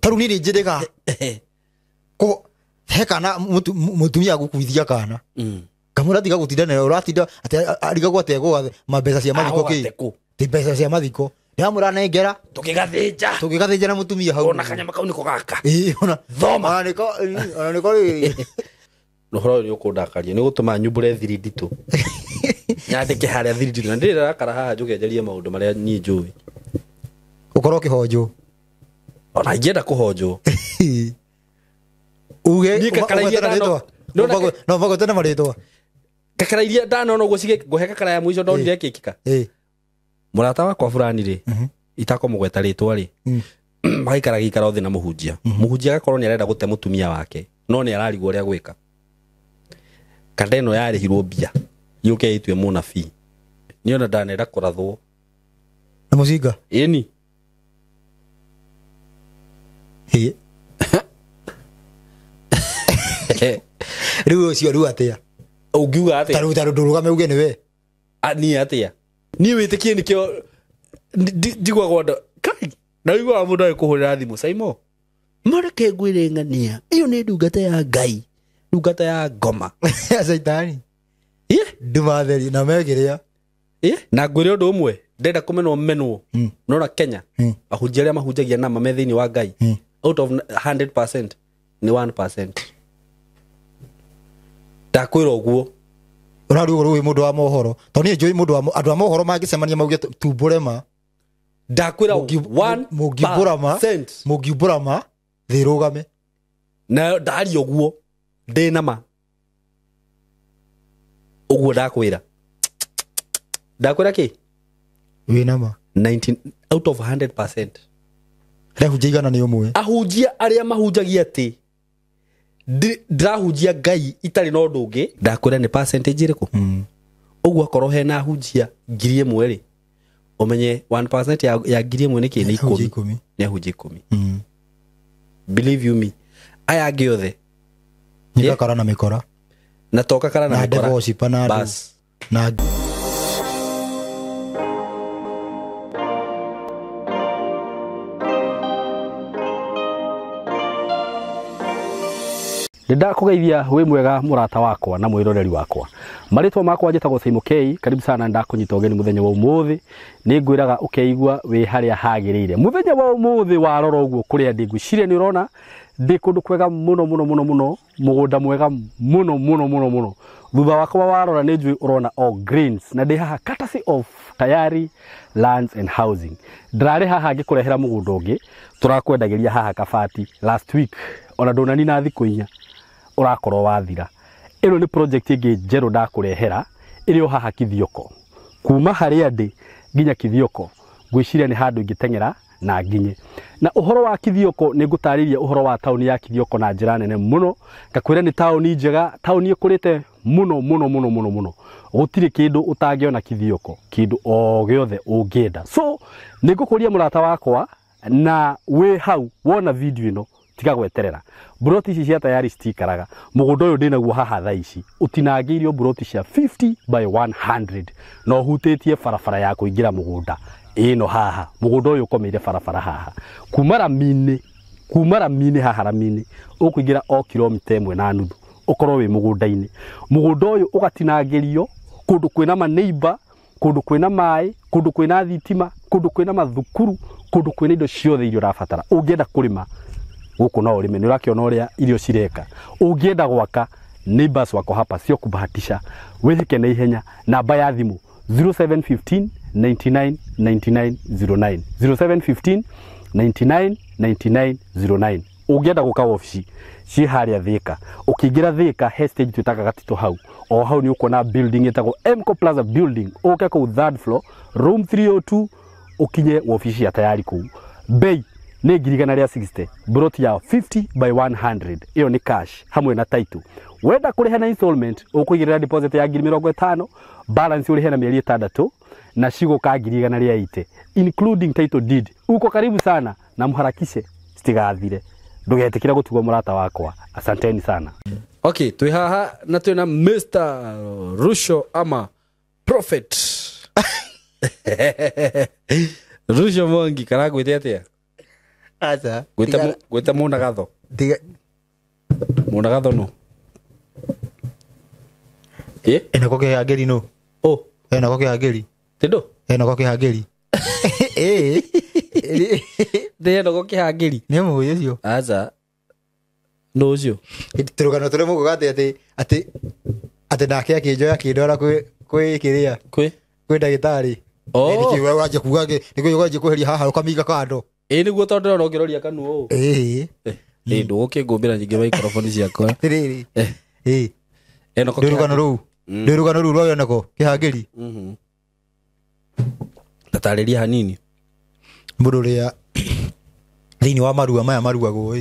taru ni njirega ko hekana mutumia gukuithia kana kamura tiga gutinda na uratinda ati ariga gwate gwa mabesa cia mathiko ki ti mbeca cia mathiko ndamura nengera tukigathinja na mutumia hau ona kanyama kau niko gaka ona thoma ona niko no horo ni ukundakaria ni gutuma nyumbure thiri nditu nyandike haria thiri nditu na ndira rakara haha njukenjerie maundu maria ni njui ukorwo kihonjo ona ngenda kuhonjo uge ni kakararia ndano no vago tena maritwa kakararia ndano no gucige guheka kara ya mwico ndonire kikika murata wakwa fulani ri itako mugweta ritwa ri maikara gikara thi na muhunjia muhunjia gakorwo ni arenda gute mutumia wake no ni ararigwo uria gwika kadeno yarihirwo mbia yuke itwe munabii ni ona ndanenda kurathwo na muzinga eni riu cio riu atia ugiuga atia taru ndurugame uge ni we ani atia ni witikie nikio ndigwa gondo kai na igwa mundu ai kuhurira thimu saimo mareke ngwire ngania iyo ni ndungata ya ngai ndungata ya ngoma ya saitani ndumatheri na megiria na ngwire undu umwe ndenda kumenwo no na Kenya ahunjia aria mahunjagia na mamethini wa ngai out of 100% ni 1% ndakwira uguo urari uguru wi mundu wa mohoro to ni njui mundu wa andu wa mohoro magicemania mauge tuburema ndakwira 1% mugiburama thirugame na ndari uguo ndina ma uguo ndakwira ki wina ma 19 out of 100% rehunjia ni umwe ahunjia aria mahunjagia ati ndirahunjia ngai itari no ndungi ndakwira ni percentage iriku uguo akorwo hena ahunjia 1000 ri umenye 1% ya 1000 ni kini 10 ni ahunjia 10 believe you me aya angi othe nikakara na mikora na toka kara na mikora bas na Nda kugeithia we mwega murata wakwa na mwiroreri wakwa maritwa makwa njitagwo Saimo K karibu sana ndakunyita ugeni muthenya wa umuthi ni ngwiraga ukeigua we haria hagirire muthenya wa umuthi warora uguo kuria ndiguciria ni urona ndi kundu kwega muno mugunda mwega muno thutha wakwa warora ni njui urona all greens na ndi haha courtesy of Tayari Lands and Housing ndrare haha ngikurehera mugunda ungi turakwendagiria haha kabati last week ona ndonani na thiku inya urakorwo wathira ino ni project ingi njeru ndakurehera iri haha Kithioko kuma haria ndi nginya Kithioko ngwiciria ni handu ingitengera na nginye na uhoro wa Kithioko ni ngutariria uhoro wa tauni ya Kithioko na njira nene muno ngakwira ni tauni njega tauni ikurite muno gutiri kindu utangiona Kithioko kindu o giothe ungienda so nigukuria murata wakwa na we hau wona video ino tiga gweterera broti ici cia Tayari stikaraga mugunda uyu ndinaguo haha thaa ici utinangiirio broti cia 50 by 100 no hutitie farafara ya kuingira mugunda ino haha mugunda uyu ukomeire farafara haha kumara mine haha ramine ukuingira o kilomita 1.5 ukorwo wi mugunda-ini mugunda uyu ugatinangirio kundu kwina maneiba kundu kwina mai kundu kwina thitima kundu kwina mathukuru kundu kwina indo ciothe irio rafatara ungienda kurima guku no urime ni urakiona uria irio cireka ungienda gwaka neighbors wako hapa sio kubahatisha withike na ihenya namba ya thimu 0715 99 99 09 0715 99 99 09 ungienda guka ofisi ci haria Thika ukiingira Thika hestage twitaga gatito hau o hau ni ukona building itago Mco Plaza building uke ku third floor room 302 ukinye ofisi ya Tayari ku bei ni 160 broti ya 50 by 100 iyo ni cash hamwe na title wenda kuriha na installment ukuigirira deposit ya 50 balance urihe na mieri 6 na shigo ka 180 including title deed uko karibu sana na mharakishe stigathire ndugetikira gutugwa murata wakwa asanteni sana okay twi haha na twina Mr Rusho ama Prophet Rusho Mongi karagwite atia acha gwita munagatho tiga munagatho no ena ko ke ageri no ena ko ke ageri tindo ena ko ke ageri ena ko ke ageri ne mo yecio acha no cio itirugano tule mugo gate ati nake akinjoya kindora kwi kiria kwi ndagitari nikiuga waje kuage nikuo waje kuheria haha ukamiga kando niguo tondu no ngiroria kanu ndu ukingũmbĩra nyingĩ microphone ciakwa riri ndirugano ruu rwayo nako kihangĩri tatarĩria hanini mũndũ ũrĩa thĩinĩ wa marua maya maruagwo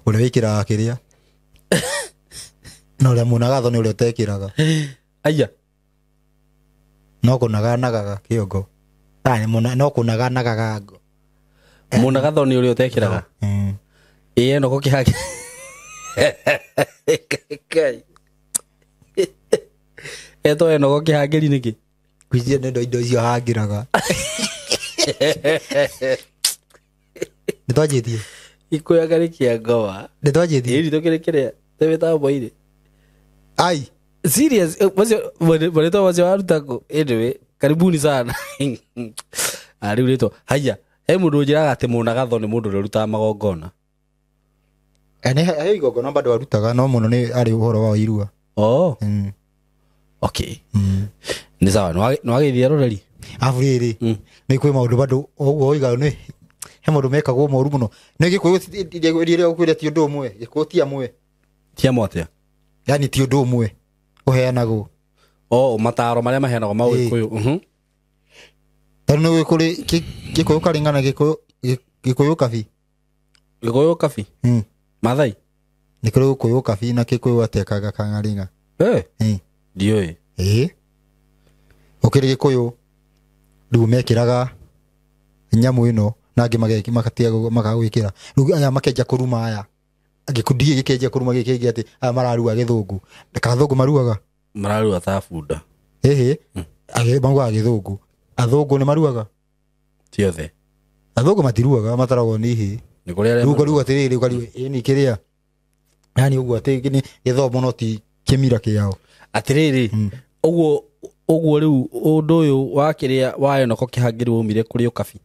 ũrĩa wĩkĩraga kĩrĩa na ũrĩa mũnagatho nĩ ũrĩa ũtekĩraga aya no kũnaganagaga kĩongo no kũnaganagaga mũnagatho nĩ ũrĩa ũtekĩraga eno ko kĩhangĩ eto eno ko kĩhangĩri nĩkĩ kwicia nĩ indo icio hangĩraga nĩ twanjĩtie ikuyaga nĩ kĩangoa nĩ twanjĩtie ĩri tũkĩrĩ kĩrĩa tũmĩtambo-inĩ ai serious marĩtwa macio warutako anyway karibuni sana rĩu rĩtwa haya he mũndũ njĩraga atĩ mũnagatho nĩ mũndũ ũrĩa ũrutaga magongona he igongona bado warutaga no mũno nĩ arĩ ũhoro wa irua okay nĩ sawa nĩ wagĩithia rũreri afu rĩrĩ nĩ kwĩ maũndũ bado ũguo oiga nĩ he maũndũ mekagwo moru mũno nĩ gĩkũyũ rĩrĩa ũkwĩre ti ũndũ ũmwe gĩkũyũ ti amwe ti amwe atĩa yani ti ũndũ ũmwe ũheanagwo mataro marĩa maheanagwo ma ũgĩkũyũ tondũ nĩ kũrĩ gĩkũyũ karĩngana gĩkũyũ kabi gĩkũyũ kabi mathai nĩ kũrĩ gĩkũyũ kabi na gĩkũyũ atekaga kangaringa ndiũĩ ũkĩrĩ gĩkũyũ rĩu mekĩraga nyamũ ĩno na angĩ magagwĩkĩra rĩu aya makenja kũruma aya agĩkundie gĩkenja kũruma gĩkĩngĩ atĩ aya mararua gĩthũngũ kathũngũ maruaga mararua ta bunda maruaga gĩthũngũ athũngũ nĩ maruaga tiothe athũngũ matiruaga mataragwo nĩ ihĩ rĩu ũkarigwo atĩrĩrĩ ũkarigwo nĩ kĩrĩa yani ũguo atĩ gĩthomo no ti kĩmira kĩao atĩrĩrĩ ũguo rĩu ũndũ ũyũ wa kĩrĩa wa Enoko Kĩhangĩri waumire kũrĩ ũkabi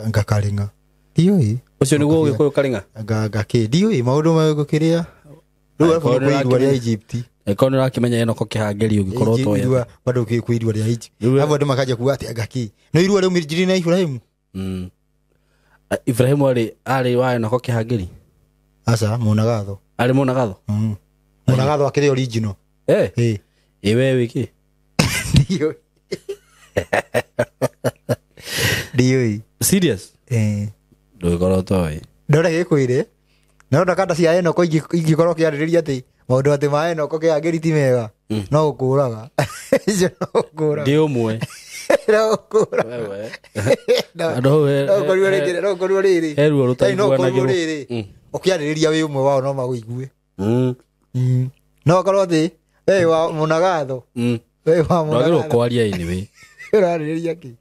ngakaringa ndiũĩ ũcio nĩguo ũgĩkũyũ karinga ngakĩ ndiũĩ maũndũ ma gũkĩrĩa rĩu arabu nĩ kwĩ irua rĩa Egypt ĩkorwo nĩ ũrakĩmenya Enoko Kĩhangĩri ũngĩkorwo ũtoĩ bado kwĩ irua rĩa Egypt arabu andũ makanja kuga atĩ ngakĩ no irua rĩu mirjiri na Ibrahimu Ibrahimu arĩ wa Enoko Kĩhangĩri aca mũnagatho arĩ mũnagatho mũnagatho akĩrĩ original we wĩkĩ ndiũĩ serious ndũgĩkorwo ũtoĩ ndore gĩkwĩre nona kanda cia Enoko ingĩkorwo kĩarĩrĩria atĩ maũndũ atĩ ma Enoko Kĩhangĩri ti mega no ũkũraga icio no ũkũraga ndĩ ũmwe no ũkũraga no ũkorwo rĩrĩ heruo rũtaiguanagĩrwo ũkĩarĩrĩria wĩ ũmwe wao no magũigue no ũkorwo atĩ we wa mũnagatho we wa mũnagatho kwaria anyway ũrarĩrĩria kĩ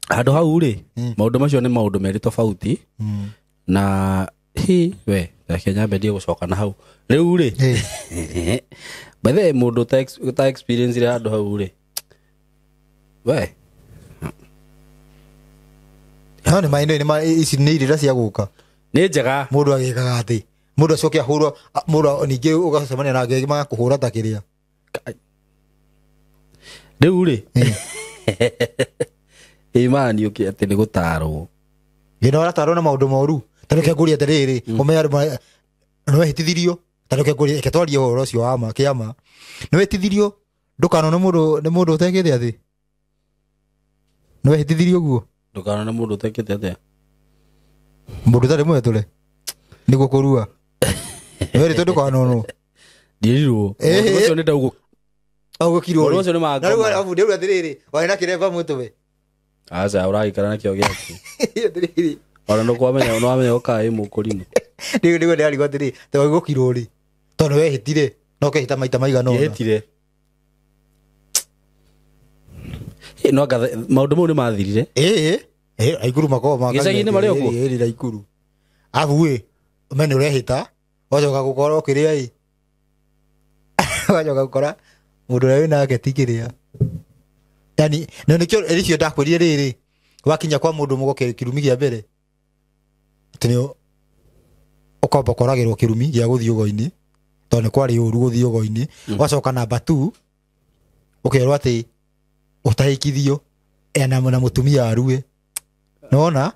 handũ hau rĩ maũndũ macio nĩ maũndũ merĩ tofauti na we reke nyambe ndie gũcoka na hau rĩu rĩ bethe mũndũ ta experience rĩ handũ hau rĩ we ha nĩ maĩno ici nĩ irĩra cia gũka nĩ njega mũndũ agĩkaga atĩ mũndũ acoke ahũrwo mũndũ ningĩ ũgacemania na angĩ magakũhũra ta kĩrĩa rĩu rĩ imani ũkĩ atĩ nĩ gũtarwo gĩno aratarwo na maũndũ moru tondũ kĩangũria atĩrĩrĩ ũmenya nĩ wehĩtithirio tondũ kĩangũria ketwaria ũhoro ũcio wa ma kĩama nĩ wehĩtithirio ndũkanwo nĩ mũndũ ũtekĩte atĩ nĩ wehĩtithirio ũguo ndũkanwo nĩ mũndũ ũtekĩte atĩa mũndũ ũtarĩ mwetũre nĩguo kũrua nĩwerĩtwo ndũkanonwo ndiĩrirwo ũcio nĩ ndaugũ augũkirwo ũcio nĩ mangoma ndĩrũ atĩrĩrĩ warĩ na kĩremba mũtwe aca ũragĩikara na kĩo gĩaku ona nĩwamenya ũkaĩ mũkũrinũ nĩguo ndĩrarigwo atĩrĩ tewagũkirwo rĩ tondũ wehĩtire no kehĩta maita maigana ũna yehĩtire no ngathe maũndũ mau nĩ mathirire Aikuru mako ma gicagi-inĩ marĩ okuo Aikuru abu mene urehita wacoka gukora kiria wacoka gukora mundu uria wina tikiria yani no nikio ericio ndakwirire riri wakinya kwa mundu mugoke kirumi gia mbere tinio ukomba koragirwo kirumi gia guthii ugo-ini to ni kwari uru guthii ugo-ini wacoka namba 2 ukerwo ati utahikithio ena na mutumia arue nona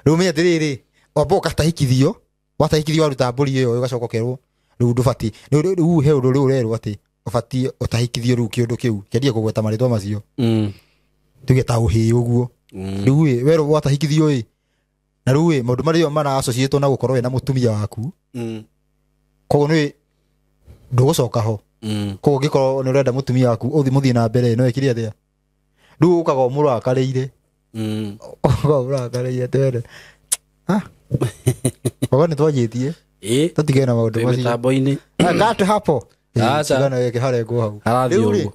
rumenya tiriri oboka tahikithio watahikithio aruta mburi iyo ugacoka ukerwo riu ndubati riu he undu riu urerwo ati ubati utahikithio riu kiundu kiu kendie kugweta maritwa macio tuge ta uhi uguo riu wero watahikithio na riu maundu mario mara associate na gukorwo na mutumia waku koguo ni ndugucoka ho koguo gikorwo ni urenda mutumia waku uthi muthie na mbere no ikiri atia riu ukaga murakareire murakareire tere Oga ni twajitie tutigena maundu macio mitambo-ini ngate hapo acha yake hare go hau arathi uguo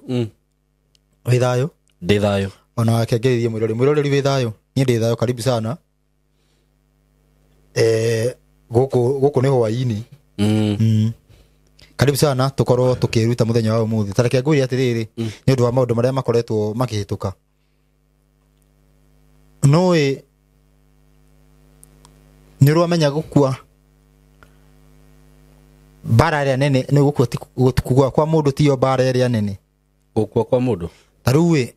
withayo ndi thayo ona akengererie mwiroreri withayo ni ndi thayo karibu sana guku ni hwaini karibu sana tukorwo tukiruta muthenya wa umuthi tareke ngwiri atiriri ni undu wa maundu maria makoretwo makihituka noe nirwamenya gukua bara ria nene ni gukua kwa mundu tio bara ria nene gukua kwa mundu taruwe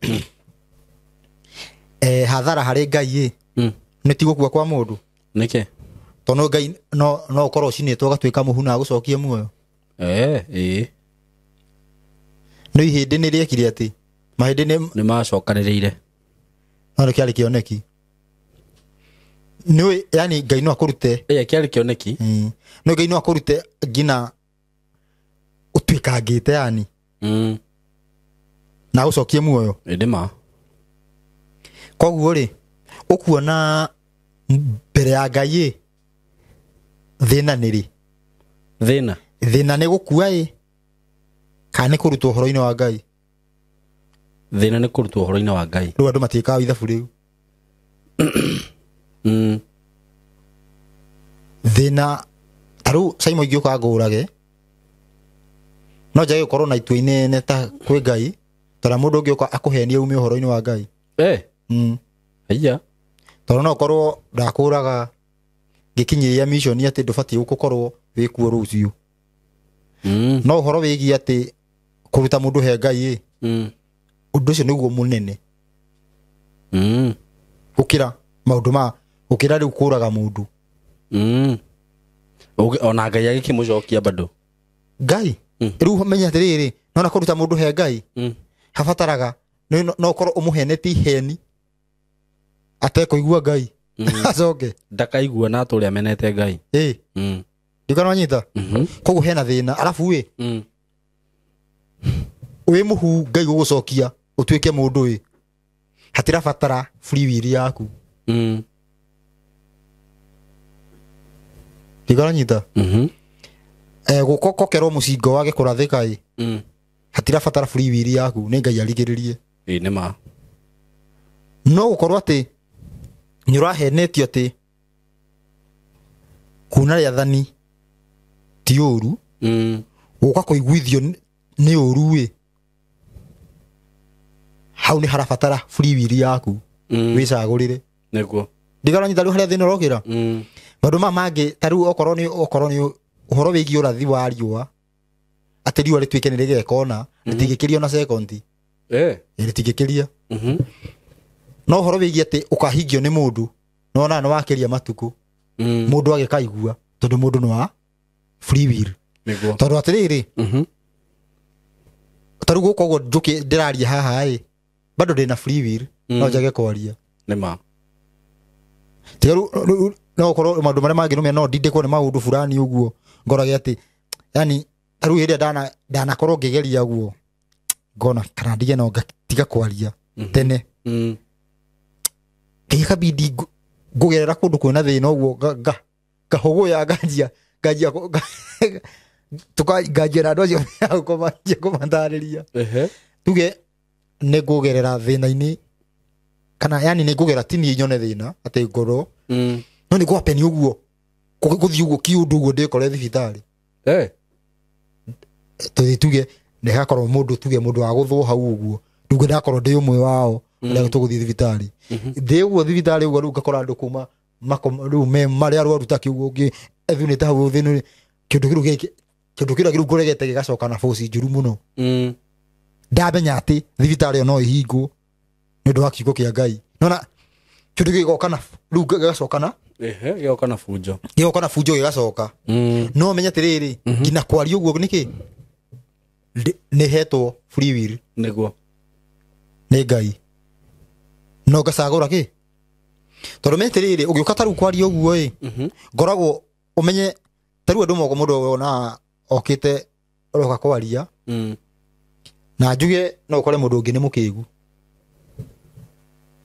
hathara hari ngai ni ti gukua kwa mundu nike tono ngai no korwo cinitwo gatwika muhuna gucokia muoyo no ihindi ni riekire ati mahindi ni macokaniriire no kiari kioneki no yani ngai no akurute kiari kioneki no ngai no akurute ngina utwikangite yani na ucokie muoyo ndima koguo ri ukuona mbere ya ngai thina niri thina ni gukua kana kurutwo horo-ini wa ngai thina ni kurutwo horo-ini wa ngai riu andu matiikaga ithabu riu thina taru saimo igioka ngurage no njage gukorwo na itua inene ta kwi ngai tara mundu ngioka akuhenia ume horo-ini wa ngai aya toro no korwo ndakuraga gikinyiria mission ati ndubati gukorwo wikuo rucio no horo wigi ati kuruta mundu he ngai undu ucio niguo munene ukira maundu ma ukira riu kuraga mundu ona ngai agikimucokia bado ngai riu menya atiriri nona kuruta mundu he ngai habataraga no korwo umuheneti heni atekuigua ngai acoke ndakaigua na aturia menete ngai ndikana nyita koguo hena thina arafu wi muhu ngai gugucokia utwike mundu hatira batara free will yaku ndikana nyita gukokerwo mucingo wage kurathika hatira batara free will yaku ni ngai arigiririe ni ma no gukorwo ati ni urahenetio ati kuna riathani ti uru guka kuiguithio ni uru hau ni harabatara free will yaku wicagurire niguo ndigana nyita riu haria thina urokira maundu mangi taru okorwo ni uhoro wigi urathi wa riua ati riua ritwike ni rigekona ritigikirio na second ritigikiria no uhoro wigi ati ukahingio ni mundu no na wakiria matuku mundu agikaigua tondu mundu no wa free will niguo tondu atiriri taru gukogo njuki ndiraria haha bado ndina free will no njage kwaria nima tigaru no korwo maundu maria mangi numia no ndindikwo ni maundu fulani uguo ngorage ati yani taru hiria dana korwo ngigeria guo ngona kana ndige no ngatiga kwaria tene kikabidi ngugerera kundu kwina thina uguo gahuguya ngajia tukajira ndo cio kumanjia kumandariria tuge ni ngugerera thina-ini kana yani nä ngå gera tini nyone thä na atä ngoro no nä gwapeni å guo gå thiä å guo kä å ndå å guo ndä kore thibitarä tå thä tuge nä hakorwo må ndå tuge må ndå wa gå thwo hau å guo rä u ndakorwo ndä å mwe wao arä a tå gå thiä thibitarä ndä å guo thibitarä å guo rä u ngakora andå kuma rä u marä arwaru ta kä å guo ngä ethunä te hau thä nä kä ndå kä rä a ngå regete gä gacoka na boci njå ru må no ndamenya atä thibitarä ä no ä hingwo nä ndå wa kiugo kä a Ngai nona kä ndå gä goka na rä u gä gacoka na gä na bunjo gä gacoka no menye atä rä rä ngina kwaria å guo nä kä nä hetwo free will nĩguo nä Ngai no ngacagå ra kä tondå me atä rä rä å gä å ka tarä u kwaria å guo ä ngoragwo å menye tarä u andå moko må ndå ona okä te roka kwaria na njuge no ukore mundu ungi ni mukigu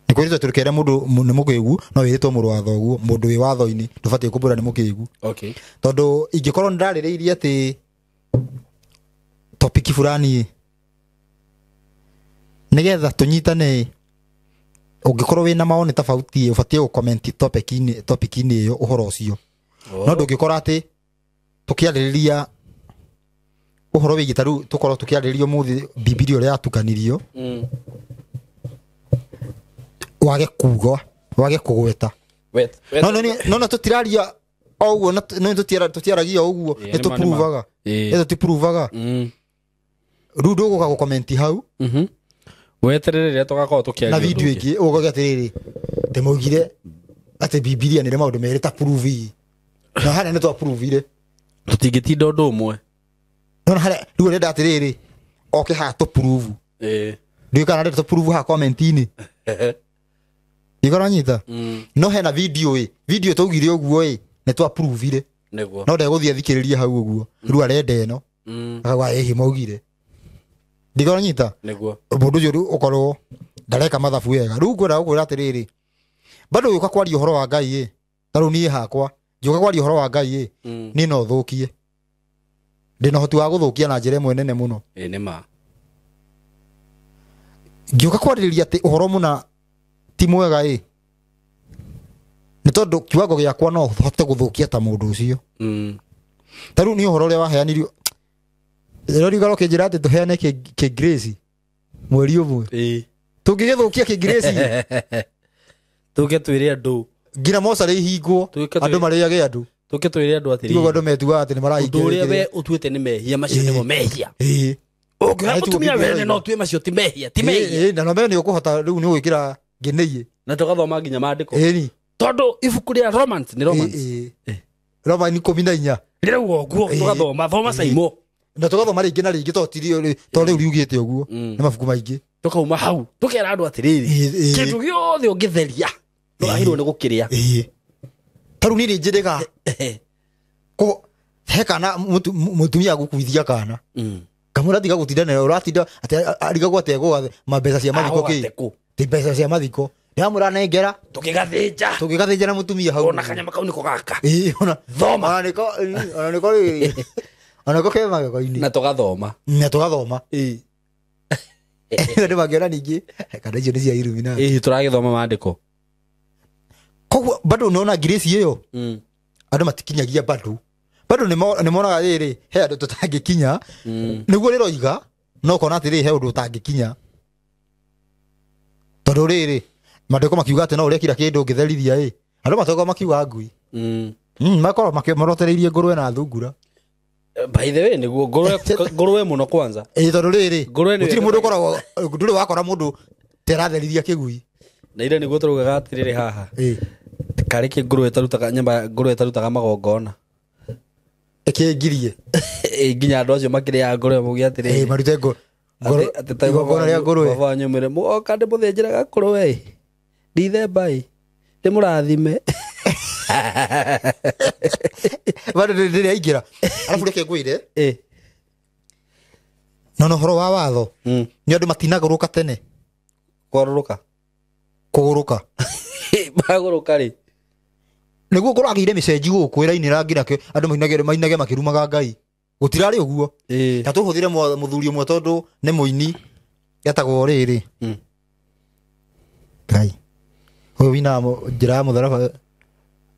ni kwirite turikere mundu ni mukigu no wiritwo muru watho uguo mundu wi watho-ini ndubati kumbura ni mukigu okay tondu ingikorwo ndaririirie ati topic fulani nigetha tunyitane ungikorwo wina maoni tofauti ubati ku comment topic-ini iyo uhoro ucio no ndungikora ati tukiaririria uhoro wi gitaru tukorwo tukiariririo muthi bibilia uria yatukanirio wage kugo wage kugweta no tutiraria oguo no tutiragia oguo ni tupuruvaga tupuruvaga ru nduguka ku comment hau weterere tugakorwo tukiaria na video ingi ugoge atiriri te mugire ati bibilia ni maundu meri ta puruvi na hana ni tu apuruvire tutingitinda undu umwe nona hale rä rä atä rä rä oke ha tå puruvu ndä kana ndä tå puruvu ha comment-inä igora nyita no hena video tå gire å guo nä twapuruvire no ndegå thiä thikä rä ria hau å guo rä u arenda ä no akaga ä maugire ndigora nyita må ndå å cio å korwo ndareka mathabu wega rä u ngwenda gå kwä ra atä rä rä bado å ka kwaria å horo wa Ngai tarä u niä hakwa ngä ka kwaria å horo wa Ngai nä no thå kie ndä na hoti wa gå thå kia na njä ra ä mwe nene må no nä ma ngä å ka kwarä rä ria atä å horo må na ti mwega nä tondå kiugo gä akwa no hote gå thå kia ta må ndå å cio ta rä u nä å horo å rä a waheanirio rä rigaro kä njä ra atä tå heane kä grace mweri å mwe tå ngä gä thå kia kä grace tå ke twä re andå ngina mocarä ihingwo andå marä age andå tå ke twä re andå atä rä andå metuaga atä nä marahingå å rä a we å tuä te nä mehia macio nä mo mehia å ngä ra må tumia wene no tuä macio ti mehia ti mehia na no me nä å kå hota rä u nä å gwä kä ra ngä nä na tå gathoma nginya mandä ko tondå ibuku rä a romance nä Roma 14 rä rauga å guo tå gathoma thoma caimo na tå gathoma rä ngä na rä ngä to rä u riugä te å guo nä mabuku maingä tå kauma hau tå kera andå atä rä rä kä ndå gä othe å ngä theria tå rahirwo nä gå kä rä a ta rä u nä rä njä rä ga he kana må tumia gå kuithia kana kamå ratiga gå tinda å ratinda arigagwo atä egå mbeca cia mathiko kä tä mbeca cia mathiko nä amå ranengera tå kä gathä nja na må tumia hau ona kanyama kau nä ko gaka thoma ona nä ko ke magego-inä na tå gathoma ndä mangä ona ningä kana icio nä cia Illuminati tå ragä thoma mandä ko koguo bado nona ngirĩci ĩyo andũ matikinyagia bado nĩ monaga rĩrĩ he andũ tũtangĩkinya nĩguo rĩroiga no kona atĩrĩ he ũndũ ũtangĩkinya tondũ rĩrĩ mandĩko makiuga atĩ no ũrĩa kira kĩndũ ũngĩtherithia andũ matoka makiuga ngui makorwo marotereirie ngũrwe na thungura by the way nĩguo ngũrwe mũno kwanza tondũ rĩrĩ gũtirĩ mũndũ ũkoragwo ndũrĩ wakora mũndũ teratherithia kĩgui na ire nĩguo tũraugaga atĩrĩrĩ haha karĩ kĩ ngũrwe ĩtarutaga magongona ĩkĩngirie nginya andũ acio makĩrĩaga ngũrwe mauge atĩrĩrĩ marute igongona rĩa ngũrwe baba wanyu mwĩre mũgoka ndĩmũthĩnjĩraga ngũrwe ndithemba ndĩmũrathime bado ndĩrĩ aingĩra arabu reke ngwĩre no ũhoro wa watho nĩ andũ matinagũrũka tene kũgarũrũka magũrũka rĩ nĩguo kũragĩire mĩcenji gũkũ ĩra-inĩ rangĩra kĩo andũ mainage makĩrumaga Ngai gũtirarĩ ũguo na tũhũthĩre mũthuri ũmwe tondũ nĩ mũini etagwo rĩrĩ Ngai uyu wina njira mutharaba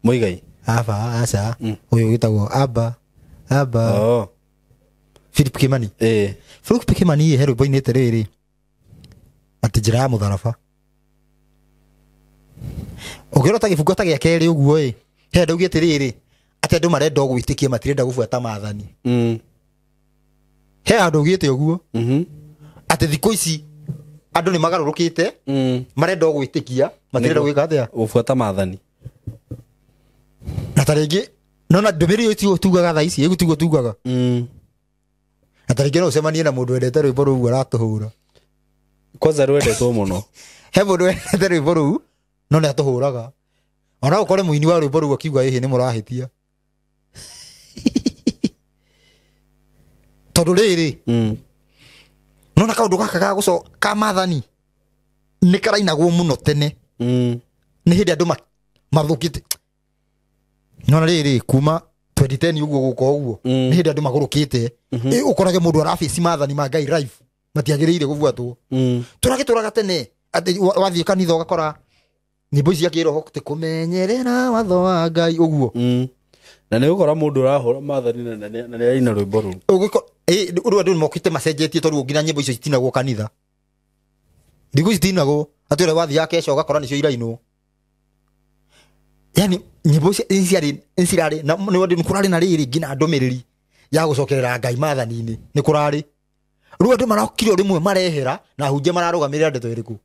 Muigai aba aca uyu gitagwo aba Philip Kimani Philip Kimani hero boy nete riri ati njira mutharaba ukirota gifungo ta giakeri uguo he ndaugi atiriri ati andu marenda gwitikia matirenda gubuata maathani he andu ugite uguo ati thiko ici andu ni magarurukite marenda gwitikia matirenda gwika atia gubuata maathani na taringi nona ndumiri ucio tugaga tha ici igutugo tugaga na taringi no semanie na mundu endete rwimbo ruu aratuhura kwanza rwendetwo muno he mundu endete rwimbo ruu no ne atuhuraga ona ukore muini wa rwimbo ruu akiuga hihi ni murahitia tondu riri nona kaundu gaka ga guco ka maathani ni karainagwo muno tene ni hindi andu mathukite nona riri kuma 2010 uguo guko uguo ni hindi andu magurukite ukorage mundu arafici maathani ma Ngai live matiagiriire gubuatwo turaga tene ati wathie kanitha ugakora nyimbo ici akiroho tikumenyerera watho wa Ngai uguo na ni gukora mundu urahura maathani na ni aina rwimbo ru ugiko uru andu mokite macenjetie tondu nginya nyimbo icio citinagwo kanitha ndigu citinagwo atire wathie akesha ugakora nicio irainwo yani nyimbo ici insirari na ni wandu kurari na riri ngina ndomereri ya gucokerera Ngai maathani-ini ni kurari ru andu marakire rimwe marehera na hunje mararugamirira ndeto iriku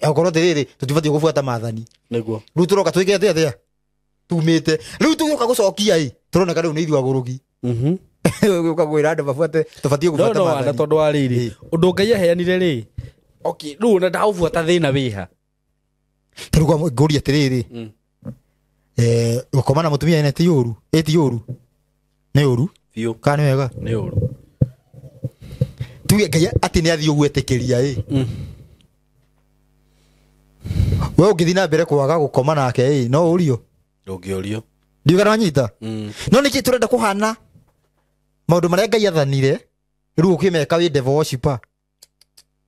akorwo riri tutibatie gubuata maathani niguo ru turoka twikete atia tumite ru tuyoka gucokia turoneka riu ni ithu aguruki ukagwira andu babuate tubatie gubuata maathani no tondu wa riri undu Ngai aheanire ri okay ru na ndaubuata thina wiha turuga ngori atiriri ukomana mutumia ene ti uru ni uru biu kana wega ni uru tuge Ngai ati ni athio gwetikiria we ungithi na mbere kwaga gukoma nake no urio ndungiorio ndigana nyita no niki turenda kuhana maundu maria Ngai athanire riu ukimeka wi devil worshiper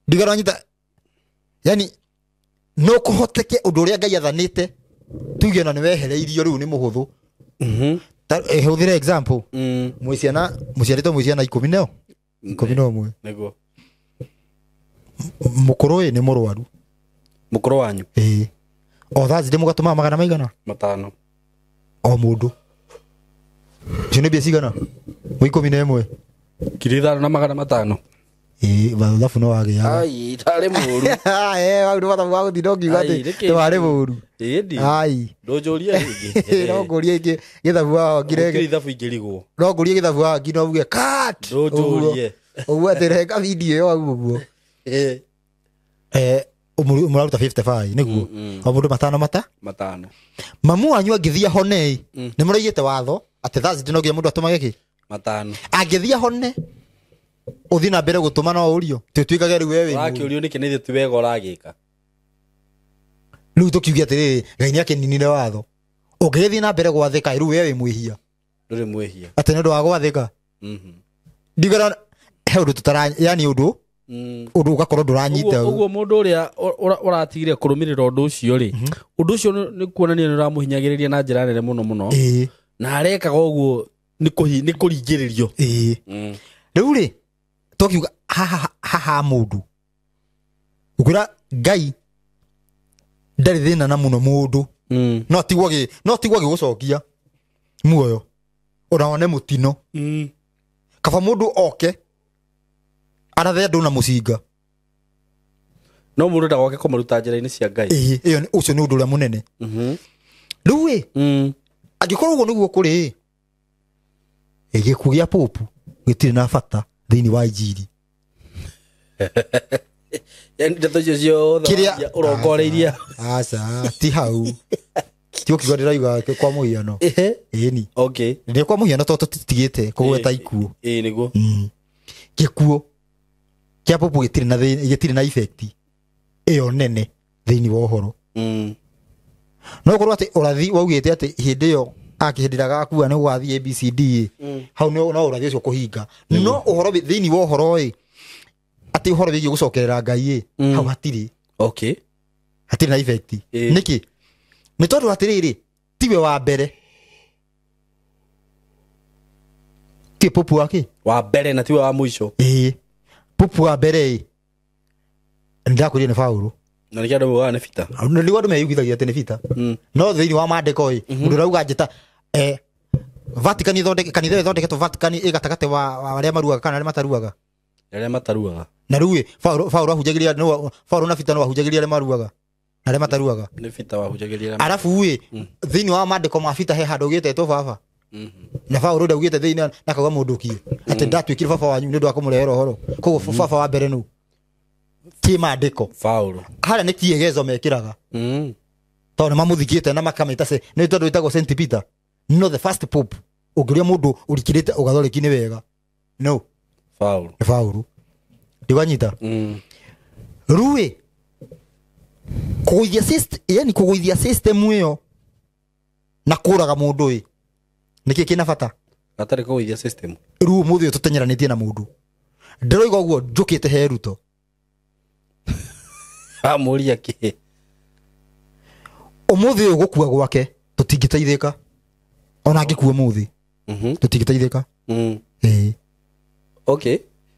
ndigana nyita yani no kuhoteke undu uria Ngai athanite tuge na ni wehereirio riu ni muhuthu huthire example mwiciana muciarito mwiciana 10 neo 11 niguo mukuru ni murwaru mukuru wanyu o Thursday mugatuma magana maigana 5 o mundu jine bia cigana mu 11 kirithano na magana 5 bathafu no wage ya ai tare muru wandu bata wa guthindo ngati tware muru ai ndojoria ringi no nguria ingi githabu wa ngirege githabu ingirigwo no nguria githabu wa ngino uge cut ndojorie uguo atireka video yo uguo umuraruta 55 niguo o mundu matano mamu wanyu angithia hone ni muraigite watho ati Thursday no ngia mundu atumage ki 5 angithia hone uthi na mbere gutuma no urio twikage riu wewe wakiurio niki ni thi wega uragika riu tukiugia atiriri Ngai ni akininire watho ungithi na mbere gwathika riu wewe mwihia nduri mwihia ati ni ndu wa gwathika ndigara he undu tutara yani undu ugakorwo nduranyita uguo mundu uria uratigire kurumirira undu ucio ri undu ucio ni kuonania ni uramuhinyagiriria na njira nene muno na arekaga uguo ni kuringiririo riu ri tokiuga haha mundu ukwira Ngai ndari thina na muno mundu no tigwa gucokia muoyo unaone mutino kaba mundu oke arathe andu na mucinga no mundu ndagoke kumaruta njira-ini cia Ngai iyo ucio ni undu uria munene riu angikorwo uguo niguo kuri gikuo gia popu gitiri na bata thiini wa injiri yani ndeto icio ciothe urongoreiria aca ti hau ti ukiuga ndirauga kwa muhiano ni okay ni kwa muhiano to tutigite kugweta ikuo niguo gikuo kia popu gitiri na effect iyo nene thiini wa uhoro no korwo ati urathi waugite ati hindi yo akihindiraga akua ni gwathi ABCD hau no urathi ucio kuhinga no uhoro thiini wa uhoro ati uhoro wigi gucokerera Ngai hau hatiri Atiri na effect. Niki. Ni tondu atiriri tiwe wa mbere. Ti Popu wake. Wa mbere na tiwe wa mwisho. Popu wa mbere. Ndakuria ni Paulo. Na ni kiado wa Nefita. Na ni wadu meyugithagia ati Nefita. No thiini wa mandiko mundu rauga njeta Vatican ithondeke kanitha ithondeketwo Vatican igatagate wa aria maruaga kana aria mataruaga. Aria mataruaga. Na ruwe Paulo ahunjagiria no Paulo na Fita no ahunjagiria aria maruaga. Na aria mataruaga. Nefita wa ahunjagiria. Arafu we thiini wa mandiko ma Fita he handu gitetwo baba. Na Paulo ndaugite thiini na kauga mundu ki. Ati ndatwikire baba wanyu ni ndu akumurehera horo. Koguo baba wa mbere nu. Ki mandiko. Paulo. Haria ni kiegezo mekiraga. Tondũ mamuthikite na makamita se ni tondu itagwo Saint Peter. No the first pope. Ugiria mundu urikirite ugathoreki ni wega. No. Paulo. Ndiwanyita. Ruwe. Kuguithia system, yani kuguithia system iyo na kuraga mundu ĩ. Niki kina bata? Atari kuguithia system. Ruwe muthi tutenyeranĩtie na mundu. Ndiroiga uguo njukite he Ruto. Amuria ki. Umuthi uyu gukua gwake tutingiteithika. Ona angikuwa muthi. Tutingiteithika. Okay.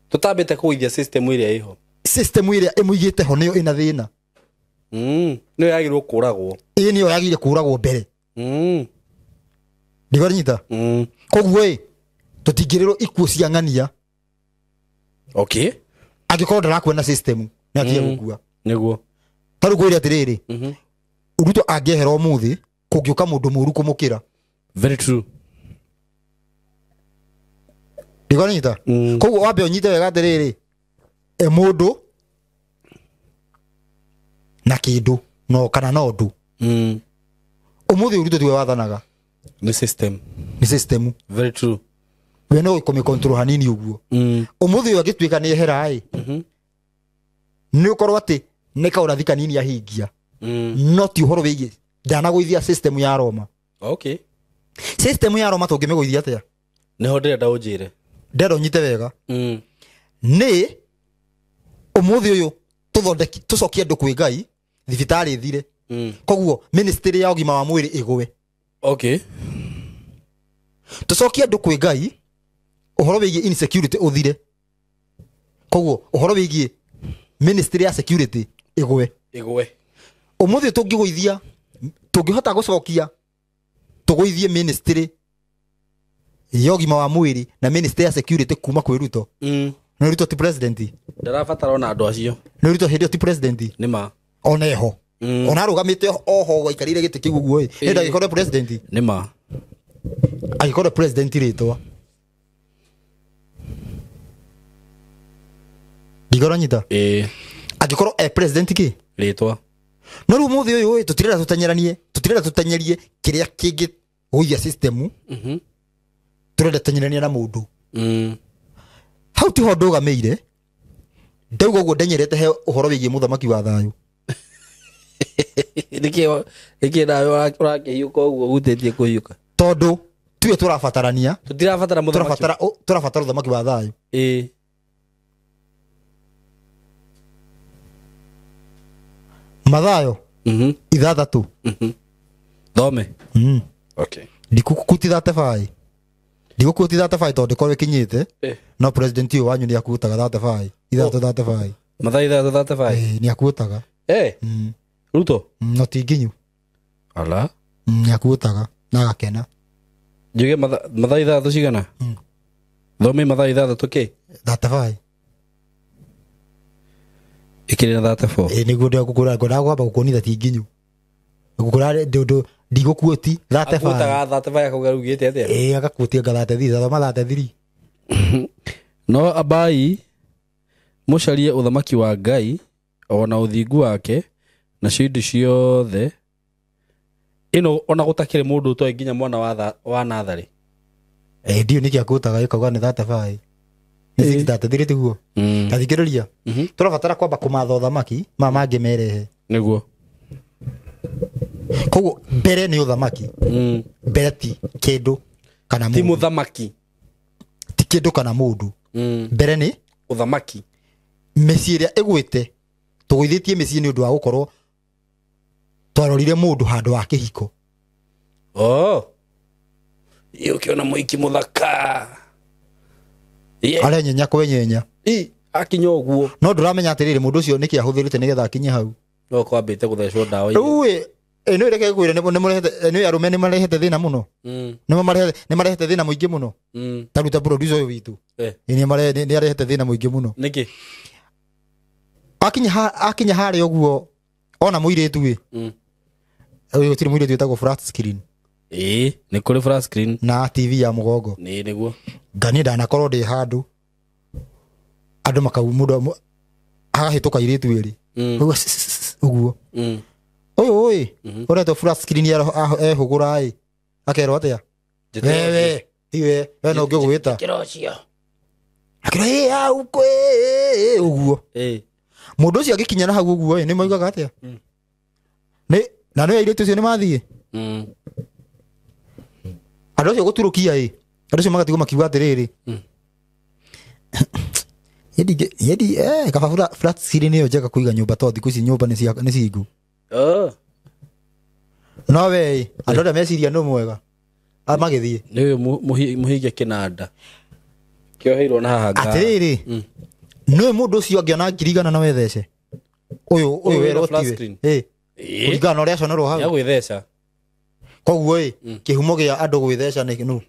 Tutambite kuguithia system iria iho. System iria imuigite ho niyo ina thina. No yagirwo kuragwo. Niyo yagire kuragwo mbere. Ndigonyita. Koguo tutingiriro ikuo cia ng'ania. Okay. Angikorwo ndarakwena system na atia gukua. Niguo. Taru kwiri atiriri. Ruto angehera umuthi kungiuka mundu muru kumukira. Very true. Ndigonyita. Koguo wambe unyite wega atiriri. Mundu na kindu no kana no ndu. Umuthi Ruto tiwe wathanaga. Ni system. Ni system. Very true. We no ikome control hanini uguo. Umuthi uyu agitwika ni ehera ni ukorwo ati ni kaura thika nini ahingia. No ti uhoro wigi ndanaguithia system ya Roma. Okay. System ya Roma tungimiguithia atia? Ni ho ndenda unjire. Ndero nyite wega. Ni umuthi uyu tuthondeki tucokie andu kwi Ngai thibitari thire. Koguo ministry ya ugima wa mwiri igwe. Okay. Tucokie andu kwi Ngai uhoro wigi insecurity uthire. Koguo uhoro wigi ministry ya security igwe. Umuthi tungiguithia tungihota gucokia tuguithie ministry ya ugima wa mwiri na ministry ya security kuma kwi Ruto. No Ruto ti president. Ndarabatara ona andu acio. No Ruto hindi ti president. Nima. Ona eho. Ona rugamite oho gwaikarire gite kiu guo ĩ. Enda gikorwo president. Nima. Agikorwo president ritwa. Digoranyita. Agikorwo president ki? Ritwa. No ru muthi uyu tutirera tutenyerie kiria kingi guithia system. Turenda tutenyeria na mundu. How ti ho ndugameire. Ndauga guo ndenyerete he uhoro wigie muthamaki wa thayu. Niki nayo urakihiuka uguo gutetie kuhiuka. Tondu tiwe turabatarania. Tutirabatara muthamaki. Turabatara uthamaki wa thayu. Mathayo. Ithathatu. Thome. Okay. Ndikukutithate bai. Ndikukutithate bai tondu korwe kinyite. No president uyu wanyu ni akutaga thate bai. Ithathatu bai. Mathayo ithathatu bai. Ni akutaga. Ruto. No tinginyu. Ala. Ni akutaga na agakena. Njuge mathayo ithathatu cigana? Thome mathayo ithathatu ki? Thate bai. Ikirira thate fo. Niguo ndagukura ngona gukonitha tinginyu. Ngukura ndigukuoti thate bai. Akutaga thate bai akauga rugite atia? Agakuotia ngathate thiri thoma thate thiri. No abai mucarie uthamaki wa Ngai ona uthingu wake na ciindi ciothe ino ona gutakire mundu utoi nginya mwana wa nathari. Ndio niki akutaga ikauga ni thate bai. Nisi thate thiri tiguo. Tathikiriria. Turabatara kwamba kumatha uthamaki mangi merehe. Niguo. Koguo mbere ni uthamaki. Mbere ti kindu kana mundu. Ti muthamaki. Ti kindu kana mundu. Mbere ni uthamaki. Mĩciĩ ĩrĩa ĩgwĩte tũgũithĩtie mĩciĩ nĩ ũndũ wa gũkorwo twarorire mundu handu wa kihiko iyo kiona muiki muthaka ale nyenya kwenyenya akinya uguo no nduramenya atiriri mundu ucio niki ahuthirite nigetha akinye hau no kwambite guthecwo ndawa uwe eno reke kwire ne murehete eno arume ne marehete thina muno ne marehete thina muingi muno taruta producer uyu witu ni arehete thina muingi muno niki akinya hari uguo ona muiretu wi uyu gutiri muiretu witagwo flat screen ni kuri flat screen na TV ya mugongo niguo ngani ndanakorwo ndi handu andu makau mundu ahituka iretu iri uguo oi oreto flat screen ya ehugura akero atia wewe tiwe no ngigwita kirocio akira au kwe uguo mundu ucio agikinya na hau uguo ni moigaga atia ni na no iretu ucio ni mathie andu ucio guturukia andu ucio magatigo makiuga atiriri yedi kaba flat screen niyo njega kuiga nyumba to thiku ici nyumba ni cingu no we andu arĩa meciria no mwega magithie niwe muhinge kinanda kioheirwo na haha atiriri no mundu ucio angiona ngirigana na wethece uyu wero tiwe urigana uria conerwo hau ya gwithesha koguo kihumo gia andu gwithesha ni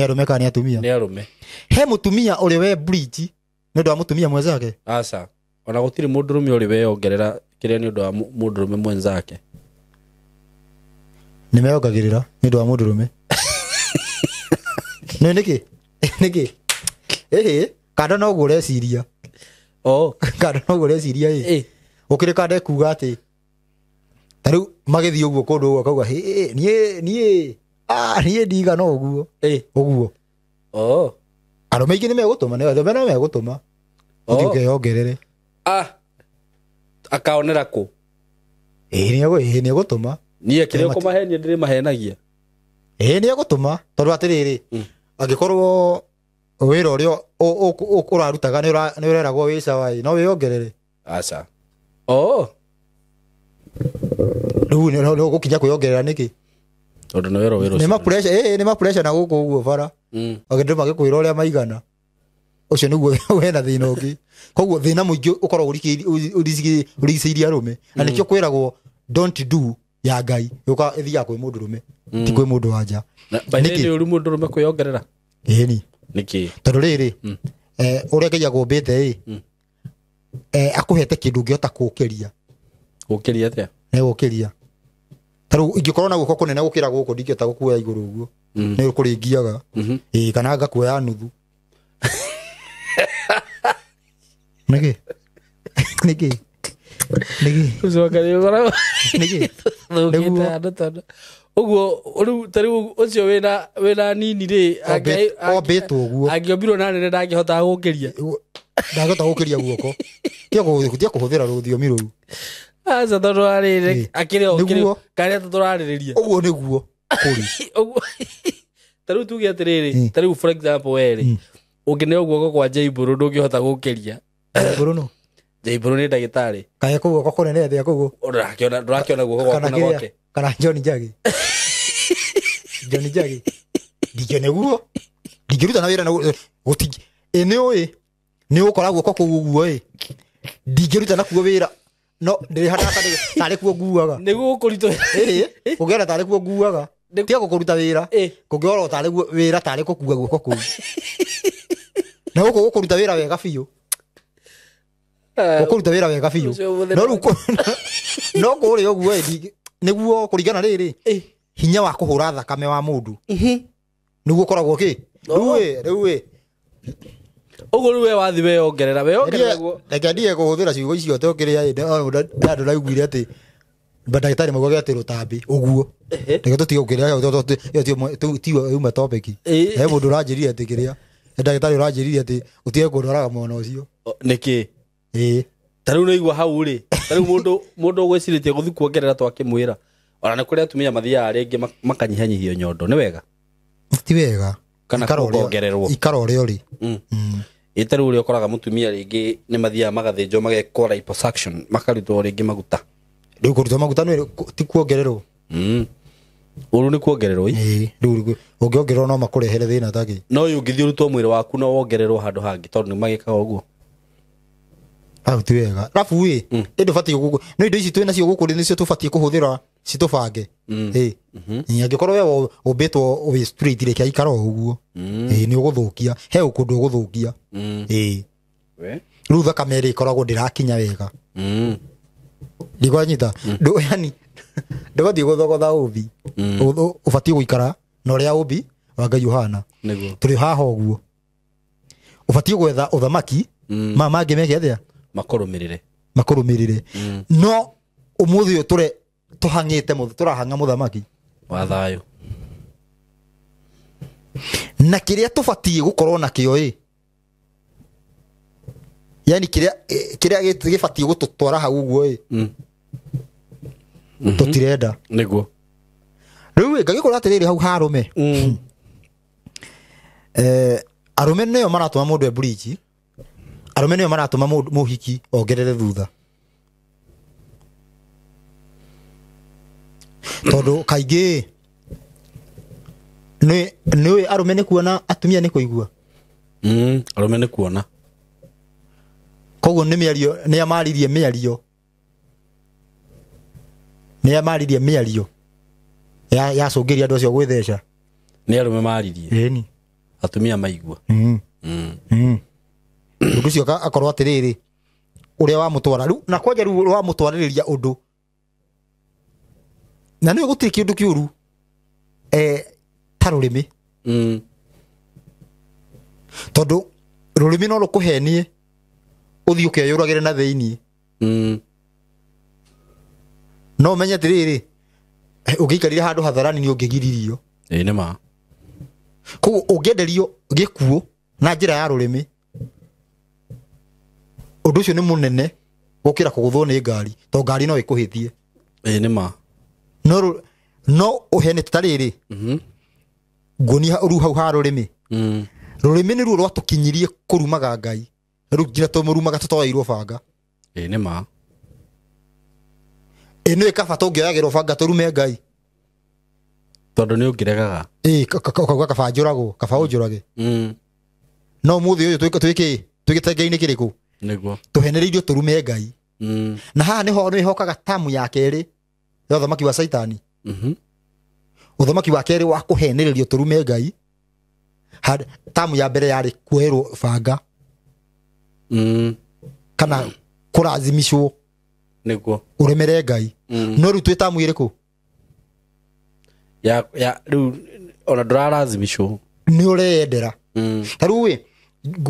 arume kana ni atumia ni arume he mutumia uri we bridge ni ndo mutumia mwenzake asa ona gutiri mundurume uri we ongerera kiria ni ndo wa mundurume mwenzake nimeongagirira ni ndo wa mundurume niki kada no gure ciria kada no gure ciria ukire kada kuga ati taru magithii uguo kundu uguo kauga nie ndiga no uguo arume ingi ni megutuma ni arume no megutuma utige ongerere akaonera ku ni egutuma nie kirio kumahenia ndiri mahenagia ni egutuma tondu atiriri angikorwo wira urio urarutaga ni ureragwo wica wai no wiongerere aca riu no gukinya kwiongerera niki tondu ni wira ni ma pressure na guku uguo bara agendu magikwira uria maigana ucio niguo wena thina ungi koguo thina muingi ukorwo urigiceirie arume na nikio kwiragwo don't do ya ngai yuka ithia kwi mundu rume ti kwi mundu wanja niki uri mundu rume kwiongerera ni niki tondu riri uria ngai agumbite akuhete kindu ngiota gukiria atia ne gukiria taru ingikorwo na guko kunene gukira guku ndingĩota gũkuoya igũrũ ũguo nĩ ũkũrĩngiaga kana ngakuoya nuthu nĩkĩ ucokanĩũkoragwo thũkĩte andũ tondũ ũguo rĩu tarĩu ũcio wĩna nini rĩ ombĩtwo ũguo angĩombirwo na nene ndangĩhotaga gũkĩria gũkĩria guoko tia kũhũthĩra rũthiomi rũu aca tondu arĩrĩ akĩrĩ karĩa tũrarĩrĩria ũguo nĩguo kũri tarĩu tuge atĩrĩrĩ tarĩu for example werĩ ũngĩneo guoko kwa Jaiburu ndũngĩhota gũkĩria Jaiburu nĩ ndagĩtarĩ kae kũu guoko kũnene atĩa kũu ndũrakĩona guoko gwaku na gwake kana John Njagi ndingĩone guo ndingĩruta na wĩra na gũtingi nĩ ũkora guoko kũu ũguo ndingĩruta nakuo wĩra no ndiri hana tarĩ kuo nguaga nĩguo ũkũritũ ũngĩona tarĩ kuo nguaga tia gũkũruta wĩra kũngĩora tarĩ wĩra tarĩ gũkua guoko kũu na gũkũruta wĩra wega biũ gũkũruta wĩra wega biũ no rĩu no kũrĩa ũguo nĩguo kũringana rĩrĩ hinya wa kũhũra thakame wa mũndũ nĩguo ũkoragwo rĩu ũguo rĩu wathi weyongerera reke ndige kũhũthĩra ciugo icio te ũkĩrĩa andũ naiguire atĩ ndagĩtarĩ maugaga atĩ rũtambi ũguo reke tũtige gũkĩrĩa tiyo uma topic he mũndũ ũranjĩrire atĩ kĩrĩa ndagĩtarĩ ũranjĩrire atĩ ũtige kũndwaraga mwena ũcio nĩkĩ tarĩu naigua hau rĩ tarĩu mũndũ ũgwĩcirĩtie gũthiĩ kuongerera twakĩmwĩra ona nĩ kũrĩa atumia mathiaga rĩngĩ makanyihanyihio nyondo nĩ wega ti wega kana kuongererwo ikara ũrĩa ũrĩ tarĩu ũrĩa ũkoraga mũtumia rĩngĩ nĩ mathiaga magathĩnjwo magekwo liposuction makarutwo rĩngĩ maguta riu kuruta maguta no ti kuongererwo uru ni kuongererwo riu ungiongererwo no makurehere thina taki no uyu ngithii urutwo mwiri waku no wongererwo handu hangi tondu ni magikaga uguo au ti wega rafu indi fati gugu no indo ici twina cio guku nicio tufati kuhuthira citubange angikorwo we ubitwo we street reke aikara uguo ni uguthukia he ukundu uguthukia we riu thakame ri koragwo ndirakinya wega ndigwa nyita ndo yani ndogati guthogotha ubi ufati guikara na uria ubi wa Ngai uhana niguo turi haha uguo ufati gwetha uthamaki mama ngimeke athia makurumirire no umuthi uyu ture tuhangite turahanga muthamaki wa thayo na kiria tufati gukorwo na kio yani kiria gifati gututwara hau uguo tutirenda niguo riu ngagikora atiriri hau harume arume neyo maratuma mundu e bridge arume neyo maratuma muhiki ongerere thutha tondu kaingi ni arume ni kuona atumia ni kuigua arume ni kuona koguo ni miario ni amaririe miario ya cungiria andu acio gwitheca ni arume maririe ni atumia maigua undu cio akorwo atiriri uria wa mutwara riu na kwanja riu wa mutwaririria undu na ni gutiri kindu kiuru ta rurimi tondu rurimi no rukuhenie uthi ukeyuragire na theini no menye atiriri ugiikarire handu hatharani ni ungigiririo ni ma ko ungenderio gikuo na njira ya rurimi undu ucio ni munene gukira kuguthwo ni ngari to ngari no ikuhithie ni ma no uhene tariri ngoni ru hau ha rurimi rurimi ni ruo rwatukinyirie kurumaga Ngai riu ngira tumurumaga tutoirwo banga ni ma eno ikabata ungioyagirwo banga turume Ngai tondu ni ungiregaga kauga kaba njuragwo kaba unjurage no muthi uyu twikitengeini kiriku niguo tuhenereirio turume Ngai na haha niho nihokaga tamu ya keri ya uthamaki wa Saitani uthamaki wa keri wa kuhenererio turume Ngai tamu ya mbere yari kuerwo banga kana kurazimishwo niguo uremere Ngai no riu twitamu iriku ya riu ona ndurarazimishwo ni ureyendera taru we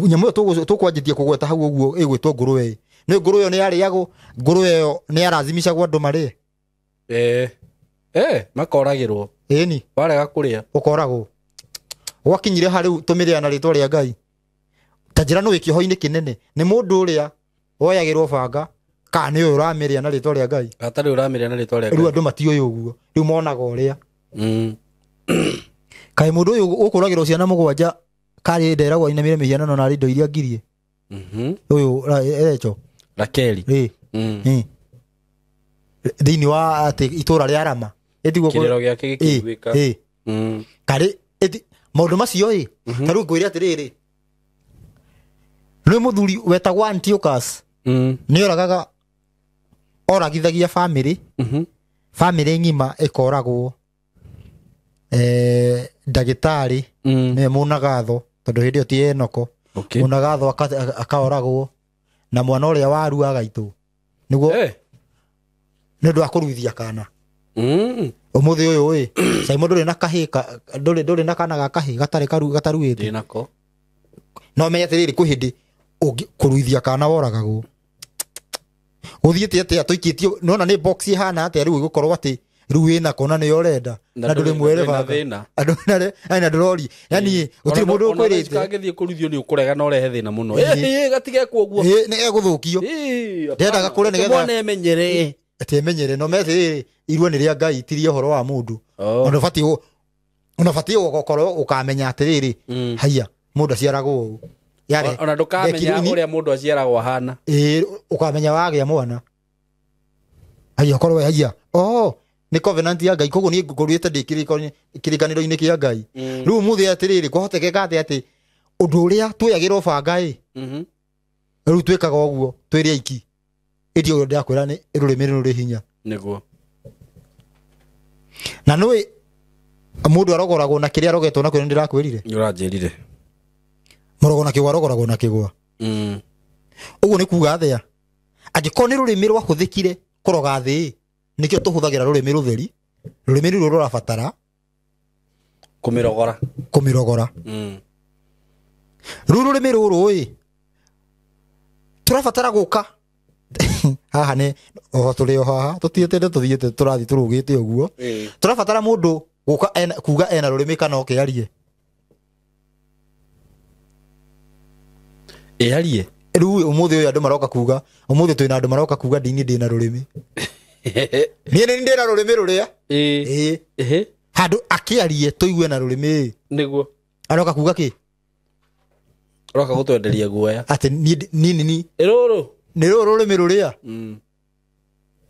nyamu tukwanjitie kugweta hau uguo igwitwo nguruwe ni nguruwe ni yariagwo nguruwe yo ni yarazimishagwo andu mari makoragirwo ni warega kuria ukoragwo gwakinyire hari tumire na ritwa ria Ngai tajira no wikiho-ini kinene ni mundu uria oyagirwo banga ka ni uyu uramiria na ritwa ria Ngai atari uramiria na ritwa ria Ngai riu andu matioyo uguo riu monaga uria kai mundu uyu ukuragirwo ciana mugwanja kari nderagwo inamire mihianano na rindo iria ngirie uyu echo Rakeli thini wa ati itura ria Rama etigwo kirero giake gikigwika kari maundu macio taru ngwire atiriri ni muthuri wetagwo Antiochus ni oragaga oragithagia family ngima ikoragwo ndagitari ni munagatho tondu hindi ti Enoko munagatho akaoragwo na mwana uria waruaga itu niguo ni ndu akuruithia kana umuthi uyu Simon nduri na kahika nduri na kana ga kahi gataruite dinako no menye atiriri kwi hindi kuruithia kana woragagwo uthiite atia tuikitio nona ni box ihana atia riu gukorwo ati riu ina kona ni yorenda na nduri mwere banga andu na ndurori yani utiri mundu ukwirite kagithie kuruithio ni ukurega na urehe thina muno gatige kuoguo ni eguthukio ndendaga kure ni getha mwana emenyere ati emenyere no mete irua ni ria Ngai tirie horo wa mundu unafati gukorwo ukamenya atiriri haya mundu aciaragwo yari ona ndukamenya uria mundu aciaragwo hana ukamenya wagia mwana Aya korwo aya. Ni covenant ya Ngai koguo ni ngurite ndikirikaniro-ini kia Ngai. Riu muthi atiriri kuhotekeka ati undu uria tuyagirwo banga riu twikaga uguo twiri aiki. Indi uyu ndakwira ni rurimi ruri hinya. Niguo. Na nui mundu arogoragwo na kiria arogetwo na kuri ndirakwirire. Uranjirire. Murogo na kigwa arogoragwo na kigwa. Uguo ni kuga athia. Angiko ni rurimi rwa huthikire kuroga thi. Nikio tuhuthagira rurimi rutheri. Rurimi ruru rurabatara kumirogora. Rurimi ruru turabatara guka. Haha ne turi haha tutiete tuthiete turathi turugite uguo. Turabatara mundu guka kuga ena rurimi kana okiarie. Earie. Riu umuthi uyu andu maroka kuga, umuthi twina andu maroka kuga ndina rurimi. Niĩ ndina rurimi ruria. Handu akiarie tuigue na rurimi. Niguo. Aroka kuga ki? Aroka gutwenderia guoya. Ati ni. Ruru. Ni ruru rurimi ruria.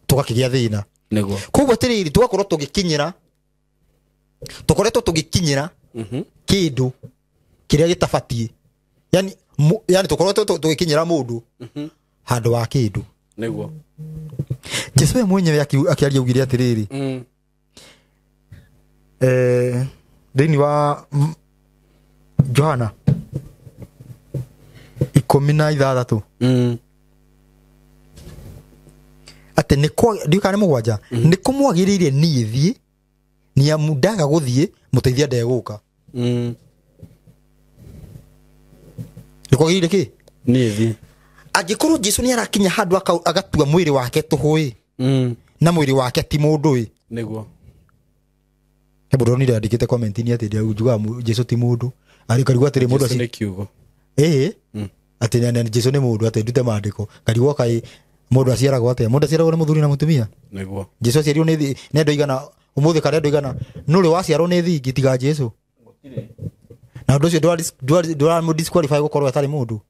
Tugakigia thina. Niguo. Koguo tiriri tugakorwo tugikinyira. Tukoretwo tugikinyira. Kindu kiria gitabatie. Yani tukoretwo tugikinyira mundu. Handu wa kindu. Niguo. Jesu mwenyewe akiaria ugire atiriri. Thini wa Johana 16. Ate niko ndikane mugwanja niko mwagiririe nie thie ni amundaga guthie muteithia ndeguka. Niko gire ki nie thie. Agikorwo Jesu ni arakinya handu agatua mwiri wake tuhui na mwiri wake ti mundu niguo. Hebu ni ndikite comment ni ati njuga Jesu ti mundu ari karigwa atiri mundu aci kiugo ati ni Jesu ni mundu ati ndute mandiko karigwa kai mundu aciaragwo atia mundu aciaragwo ni muthuri na mutumia niguo. Jesu aciarirwo ni ndo igana umuthi kare ndo igana nuri waciarwo ni thingi tiga Jesu na ndo cio ndwa mu disqualify gukorwo atari mundu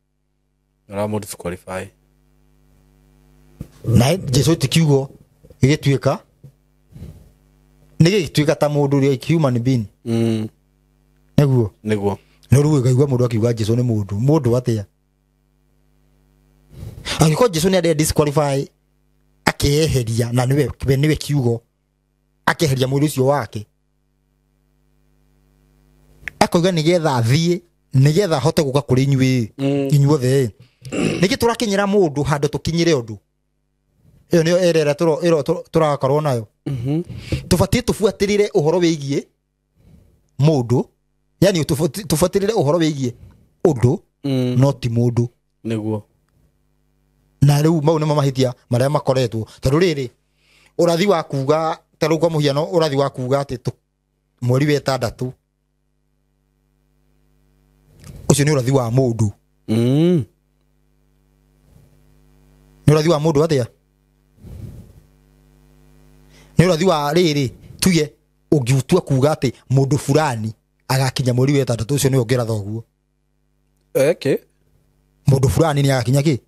Ramo disqualify. Na Jesu tikiugo igituika nigituika ta mundu ri human being. Niguo. No ruwe gaigwa mundu akiuga Jesu ni mundu atia. Angiko Jesu ni ade disqualify akeheria na niwe kiugo akeheria mundu ucio wake. Akoiga nigetha thie nigetha hote guka kuri inyuĩ inyuothe niki turakinyira mundu handu tukinyire undu iyo niyo erera turakorwo nayo. Tubatie tufuatirire uhoro wigie mundu, yani tufuatirire uhoro wigie undu no ti mundu niguo. Na riu mau nimo mahitia maria makoretwo tondu riri urathi wa kuga taru kwa muhiano urathi wa kuga ati mweri wa 6 ucio ni urathi wa mundu. Ni urathi wa mundu atia. Ni urathi wa riri tuge ugiutua kuga ati mundu fulani agakinya mweri wa 6 ucio ni ongira thoguo. Mundu fulani ni agakinya ki?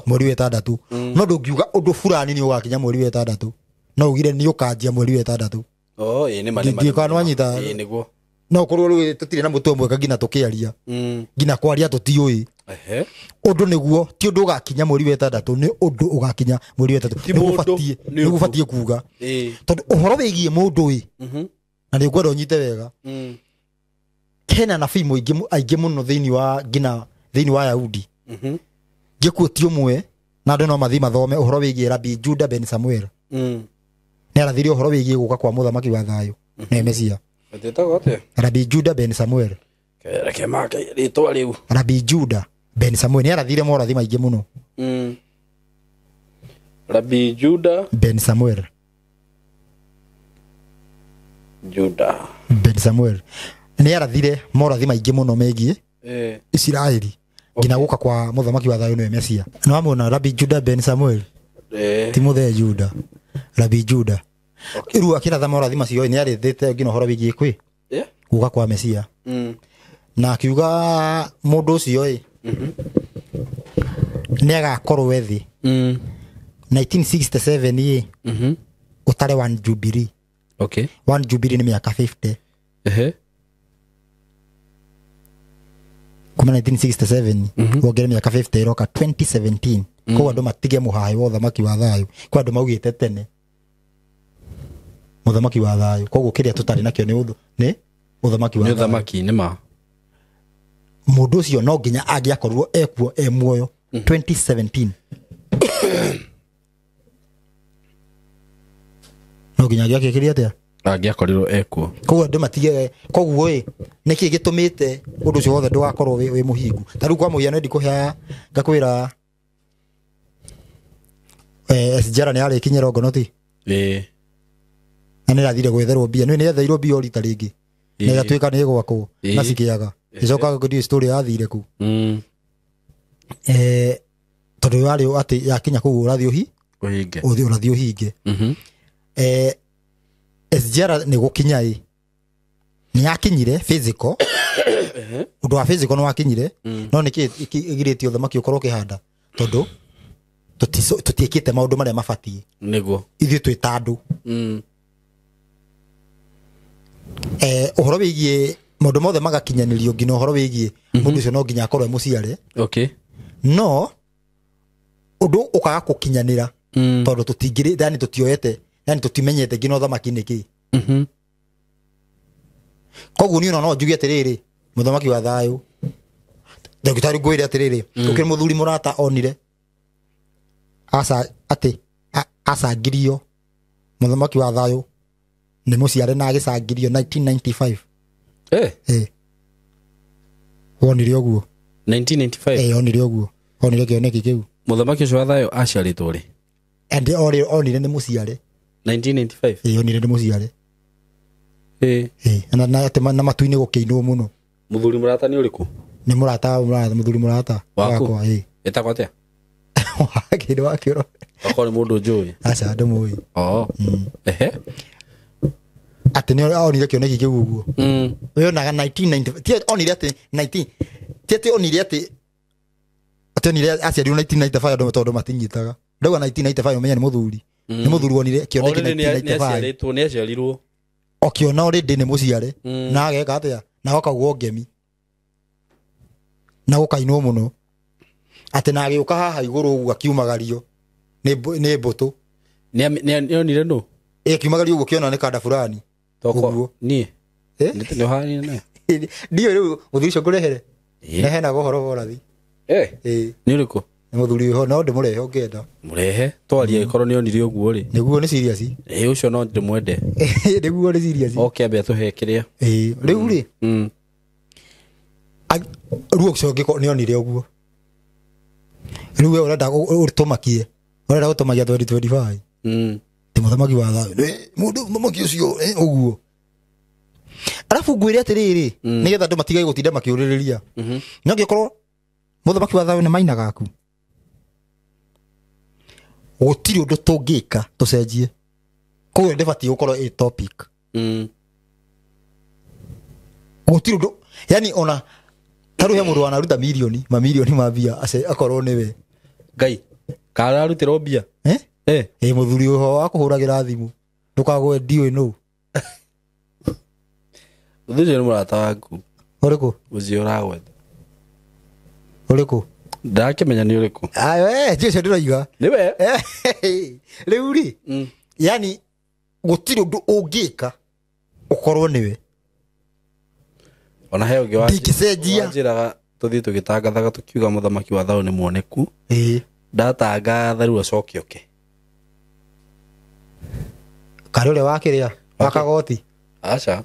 Mweri wa 6. No ndugiuga undu fulani ni ugakinya mweri wa 6. No ugire ni ukanjia mweri wa 6. Ni mali. Ndikano anyita. Niguo. No korwo rwi tutire na mutu mwega ngina tukiaria ngina kwaria tutiui undu niguo ti undu ugakinya mweri wa 6 ni undu ugakinya mweri wa 3 ni gubatie kuga tondu uhoro wigie mundu na ni gwenda unyite wega hena nabii muingi aingi muno thiini wa Yahudi ngikuti umwe na andu no mathi mathome uhoro wigie Rabbi Juda ben Samuel ni arathirie uhoro wigie guka kwa muthamaki wa thayo na Mesia. Rabbi Juda ben Samuel. Reke make ritwa riu. Rabbi Juda ben Samuel ni arathire morathi maingi muno. Rabbi Juda ben Samuel. Juda ben Samuel ni arathire morathi maingi muno megie Israeli ngina guka kwa muthamaki wa thayo ni Mesia. No amona Rabbi Juda ben Samuel. Timothy Juda. Rabbi Juda. Iru akira tha morathi macio ni arithite ngino horo wigie kwi guka kwa Mesia. Na akiuga mundu ucio ni agakorwo ethi 1967 ye utare One Jubilee. Okay. One Jubilee ni miaka 50. Kuma 1967 wogere miaka 50 iroka 2017 kwa andu matige muhayo wa thamaki wa thayu kwa andu maugite tene muthamaki wa thayu koguo kiria tutari nakio ni uthamaki wa thayu. Uthamaki ni ma mundu ucio no nginya angiakorirwo ekuo muoyo 2017 no nginya angiakikiria atia angiakorirwo ekuo koguo andu matige koguo niki gitumite undu ucio wothe ndugakorwo wi muhingu ta riu kwa muhiano ndi kuhea ngakwira SGR ni ari kinyero gonoti ani rathire gwetherwo bia ni ethairwo bia rita ringi na igatuika ni gwakwo na cikiaga icoka guthii story yathire ku tondu wari ati yakinya ku urathi uhinge urathi uhinge SGR ni gukinya ni yakinyire physical undu wa physical no wakinyire no niki igiritio thamaki ukorwo kihanda tondu tutiekite maundu maria mabatie niguo ithuĩ twĩ ta andũ ũhoro wĩgiĩ maũndũ mothe magakinyanĩrio nginya ũhoro wĩgiĩ mũndũ ũcio no nginya akorwo e mũciare no ũndũ ũkaga gũkinyanĩra tondũ tũtingĩrĩ yani tũtioete yani tũtimenyete nginya ũthamaki nĩkĩ koguo niĩ no njuge atĩrĩrĩ mũthamaki wa thayũ ndagĩtarĩ ngwĩre atĩrĩrĩ ũkĩrĩ mũthuri mũrata onire acangirio mũthamaki wa thayũ nĩ mũciare na agĩcangirio 1995 wonire ũguo 1995 onire ũguo onire kĩoneki kĩu mũthamaki ũcio wa thayũ aciarĩtwo rĩ ande onire nĩ mũciare 1995 onire nĩ mũciare na matu-inĩ gũkĩinwo mũno mũthuri mũrata nĩ ũrĩkũ nĩ mũthuri mũrata wakwa etagwo atĩa kĩndũ wakĩro akorwo nĩ mũndũ njũĩ aca ndũmũĩ atĩ nĩ onire kĩoneki kĩu ũguo wĩonaga 1990 ti onire atĩ 19 ti atĩ onire atĩ onire aciarirwo 1995 andũ tondũ matinyitaga ndauga 1995 ũmenya nĩ mũthuri nĩ mũthuri wonire kĩoneki 1995 nĩ aciarirwo okiona already nĩ mũciare na ageka atĩa na gakaugwo ngemi na gũkainwo mũno atĩ na agĩũka haha igũrũ ũguo akiumagario nĩ mbũtũ nĩ onire nũ akiumagario ũguo kĩona nĩ kanda fulani ũguo niĩ nĩ ũhana nayo ndiyo rĩu mũthuri ũcio ngũrehere nehenaga ũhoro wa ũrathi nĩ ũrĩkũ nĩ mũthuri ũyũ no ndĩmũrehe ũngĩenda mũrehe twaria ĩkorwo nĩ onire ũguo rĩ nĩguo nĩ serious ũcio no ndĩmwende nĩguo nĩ serious oke ambe atũhe kĩrĩa rĩu rĩ rĩu ũcio nĩ onire ũguo rĩu we ũrenda ũtũmakie ũrenda gũtũmakia 2025 ti mũthamaki wa thayũ mũndũ mũthamaki ũcio ũguo arabu ngwĩre atĩrĩrĩ nĩgetha andũ matige gũtinda makĩũrĩrĩria no ngĩkorwo mũthamaki wa thayũ nĩ mainaga aku gũtirĩ ũndũ tũngĩka tũcenjie koguo ndĩbatiĩ gũkorwo ĩ topic gũtirĩ ũndũ yani ona tarũ he mũndũ wanaruta mamirioni ma mbia akorwo nĩwe ngai kararutĩrwo mbia mũthuri ũyũ wa kũhũragĩra thimũ ndũkagwe ndiũĩ nũ ũthũcio nĩ mũrata waku ũrĩkũ ũcio ũragweta ũrĩkũ ndakĩmenya nĩ ũrĩkũ cio ndĩroiga nĩwe rĩu rĩ yani gũtirĩ ũndũ ũngĩka ũkorwo nĩwe ona he ũngĩ wanjĩraga tũthiĩ tũgĩtangathaga tũkiuga mũthamaki wa thayũ nĩ muoneku ndatangatha rĩu acoke oke karĩ ũrĩa wakĩrĩa wa kagoti aca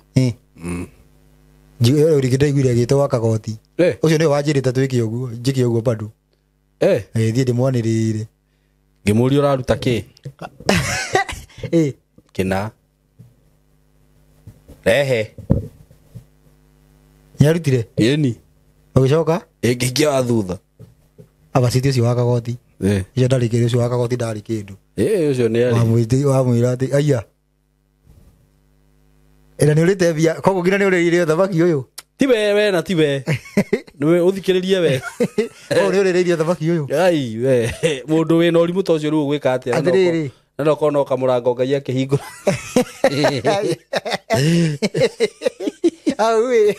rĩngĩ ndaiguire agĩtwo wa kagoti ũcio nĩwe wanjĩrĩte twĩke ũguo njĩke ũguo bado thiĩ ndĩmwanĩrĩire ngĩmũria ũraruta kĩ kĩna rehe nĩarutire ĩni ũgĩcoka ngĩingĩa wa thutha abaciti ũcio wa kagoti ũcio ndarĩ kĩndũ ũcio wa kagoti ndarĩ kĩndũ ũcio nĩ wamwĩra atĩ aya ĩna nĩ ũrĩte mbia koguo nginya nĩ ũrĩire ũthamaki ũyũ Tibe we na tibe. Niwe uthikiririe we. O ni urireirie thamaki uyu. Ai we mundu we no rimu tocio ru gwika atia. Atiriri. Na kono kamurango ngai akihingo. Awe.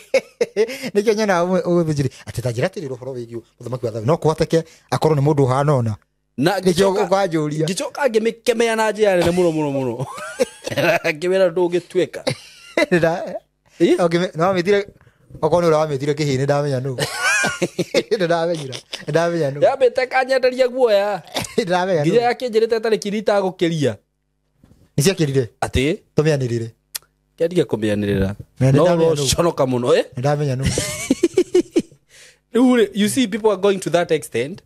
Ni kenya na uthijiri. Ati tajira tiri ro wigi muthamaki wa thayo. No kwateke akorwo ni mundu hanona. Na gicoka kwajuria. Gicoka ngimikemea na njia nene muno. Ngimera ndungitweka. Okay, no metire okono ura metire kihini ndamenya no. Ndamenya no. Ya bete kanyenderia guoya. Ndamenya no. Nginya yakinjirite tari kirita gukiria. Nisia kirire. Ati tumianirire. Kendige kumianirira. No shonoka muno Ndamenya no. You see people are going to that extent.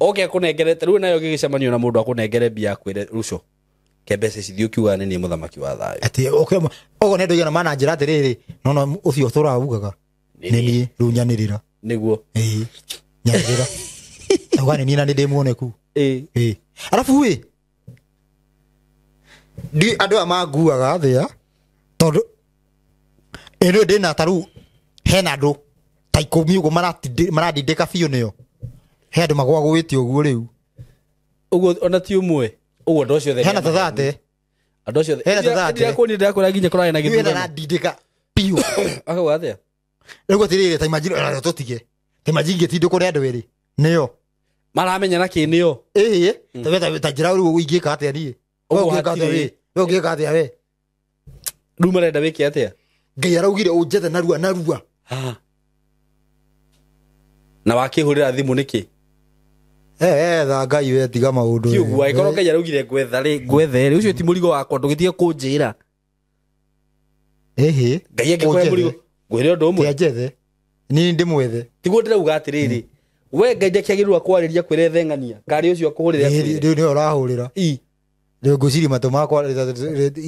Okay kunengerete riu nayo gigicemanio na mundu akunengere bia kwire ruco. Kebese cithio kiuga ni muthamaki wa thayo. Ati okay ogo nendo yana manager atiriri no ucio turavugaga. Nini runyanirira. Niguo. Nyanirira. Agane nina ndi muoneku. Alafu we. Di ado amaguaga thia. Tondu eno ndina taru hena ndo. Taikomi ugo maradindika biu niyo. He andu magwa gwiti uguo riu. Uguo ona ti umwe. Uguo ndo cio the. Hena tathate. Ando cio the. Hena tathate. Ndia kuni ndia kura nginya kura na gitu. Hena radindika biu. Akauga atia. Riu atiriri ta imagine tutige. Te imagine tindu kuri andu eri. Niyo. Maramenya na ki niyo. Ta jira riu uingika atia ni. Ugika atia we. Ugika atia we. Riu marenda wiki atia. Ngai araugire unjethe narua. Na wakihurira thimu niki? Tha Ngai we tiga maundu. Kiugu aikoro Ngai araugire gwethe ucio ti murigo wakwa ndugitie kunjira. Ngai agikore murigo. Gwire ndu umwe. Tianjethe. Ni ndi mwethe. Tiguo ndirauga atiriri. We Ngai ndakiagirwa kwariria kwire ng'ania. Kari ucio akuhurira. Riu ni urahurira. Riu nguciri matu makwa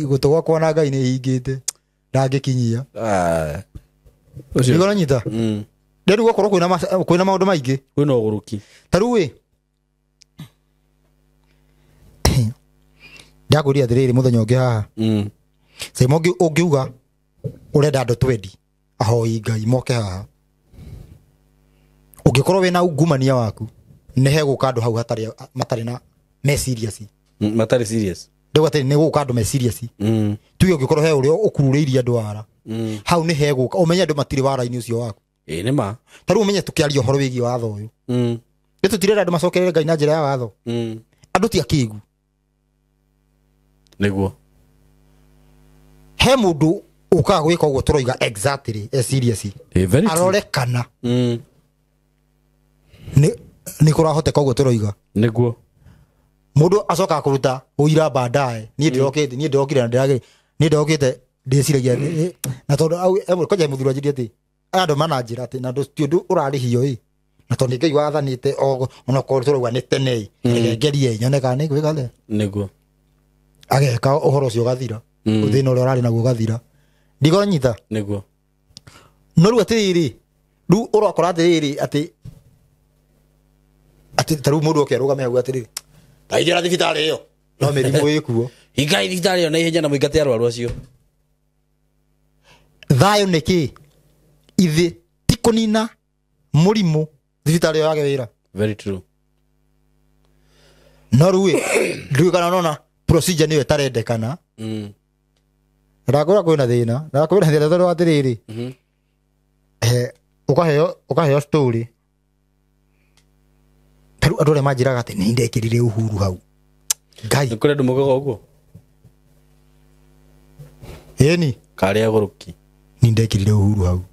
gutu gwakwa na Ngai ni hingite. Ndangikinyia. Ucio. Ndigona nyita. Nderu gukoro kwina maundu maingi. Kwina uguruki. Taru we. Ndakuria atiriri muthenya ungi haha. Sai mogi ugiuga urenda andu 20 ahoi Ngai moke haha. Ugikorwo wina ungumania waku nehe guka andu hau hatari matari na me serious. Matari serious. Ndego atiri ne guka andu me serious. Tu ugikorwo he urio ukurureiria andu wara. Hau ne he guka umenye andu matiri wara-ini ucio waku. Ni ma. Taru umenye tukiaria horo wigi watho uyu. Tutirera andu macokerere Ngai na njira ya watho. Andu ti akigu. Niguo. He mundu uka gwika uguo turoiga exactly serious. Arorekana. Ni kurahoteka uguo turoiga. Niguo. Mundu acoka kuruta uira baadaye. Ni ndokire na ndage. Ni ndokite ndiciragia na tondu au koja muthuru ajiri ati andu manajira ati na ndu urarihio na tondu Ngai wathanite ona ko turoiga ni tene ngerie nyoneka ni gwika le. Niguo. Ageka uhoro cio gathira. Uthina uri urari naguo gathira. Ndigona nyita. Niguo. No ru atiriri. Ru urakora atiriri ati taru mundu okiaruga mehagu atiriri. Taijira thibitari iyo. No mirimu ikuo. Igai thibitari iyo na ihenya na muingate arwaru acio. Thayo niki ithi tikunina murimu thibitari iyo yage wira. Very true. No ruwe ndugana nona procedure niyo tarendekana. Ndakora kwina thina. Ndakora thina tondu atiriri. Ukaheo story. Taru andu manjiraga ati ni ndekirire uhuru hau. Ngai. Nikore ndu mugogo uguo. Eni. Kari aguruki. Ni ndekirire uhuru hau.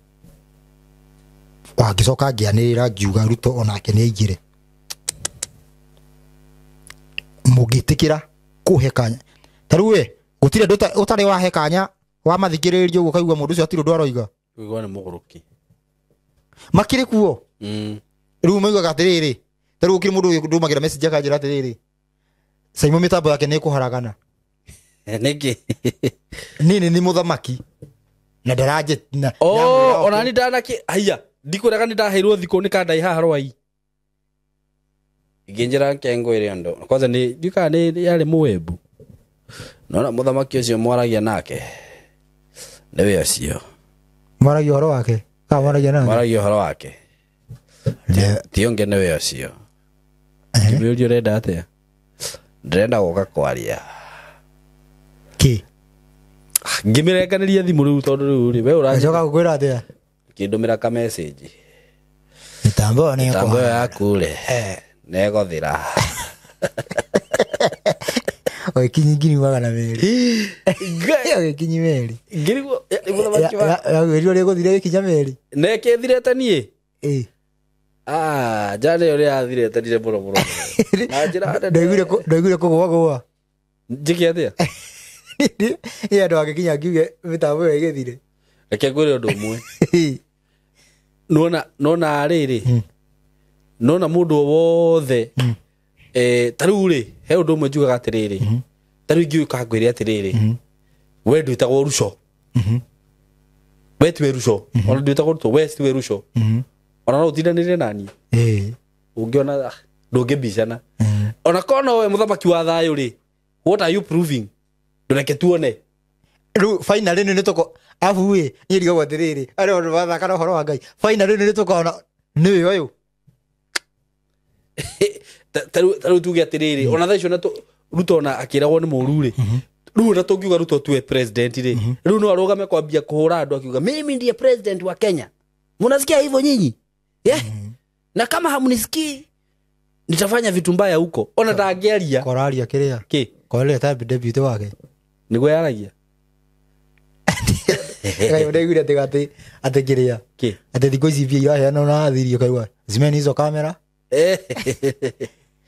Wagicoka ngianirira ngiuga Ruto onake ni aigire. Mugitikira kuhekanya. Taru we gutire ndu utari wa hekanya wa mathikiririo uguo kaigua mundu ucio atiru ndu aroiga. Uigwa ni muguruki. Makire kuo. Riu moigaga atiriri. Taru ukiri mundu ndumagira message akanjira atiriri. Saimo mitambo yake ni kuharagana. Niki. Nini ni muthamaki. Na ndaraje na. Ona ni ndanaki haya. Ndikwiraga ni ndaheirwo thiko ni kandai haha rwai. Iginjira kengo ire ando. Kwanza ni duka ni yale muwebu. Nona muthamaki ucio mwaragia nake. Ndewe acio. Mwaragia horo wake. Kamaragia nani? Maragia horo wake. Tionge newe acio. Kibirio renda atia. Ndrenda goka kwaria. Ki. Ngimirekanĩria thimũ rĩu tondũ rĩu rĩ we ũracoka gũkwĩra atia? Kĩndũmĩra ka message. Mitambo ni Mitambo yaku rĩ negothira. Oye kinyi magana meri. Oye kinyi meri. Ngirigwo mũthamaki wa. Ya rĩo gũthire kinya meri. Neke thirete niĩ. Eh. Jane yore athirete ndire mũno. Na njĩra nene. Ndaiguire kũgũa. Njĩke atia? Yeye ndo akikinya ngiuge mitambo ĩyo ĩgĩthire. Reke ngwĩre ũndũ ũmwe. Nona rĩrĩ. Nona mũndũ wothe ta rĩu rĩ he ũndũ ũmwe njugaga atĩrĩrĩ. Ta rĩu ingĩ ũkangwĩre atĩrĩrĩ. We ndwĩtagwo Ruco. We tiwe Ruco. Ona ndwĩtagwo Ruto. We tiwe Ruco. Ona no ũtindanĩre nani. Ũngĩona ndũngĩmbicana. Ona kono we mũthamaki wa thayũ rĩ. What are you proving? Ndũreke tuone. Rĩu finally nĩ tũko afu we nyiriga gwatirĩrĩ. Arĩ ũndũ wathaka na ũhoro wa Ngai. Finally nĩ tũkona nĩ ũyũ. Taru tuge atiriri ona tha icio na Ruto na akiragwo ni mũru ri riu na tungiuga Ruto tuwe president ri riu no arugame kwambia kuhura andu akiuga mimi ndiye president wa Kenya mnasikia hivyo nyinyi na kama hamnisikii nitafanya vitu mbaya huko ona ndaangeria koraria kiria ki koraria tabi debut wake niguo yaragia ngai ndegwire ati kiria ki ati thiko ici bia iraheana na thirio kaigua zimeni hizo kamera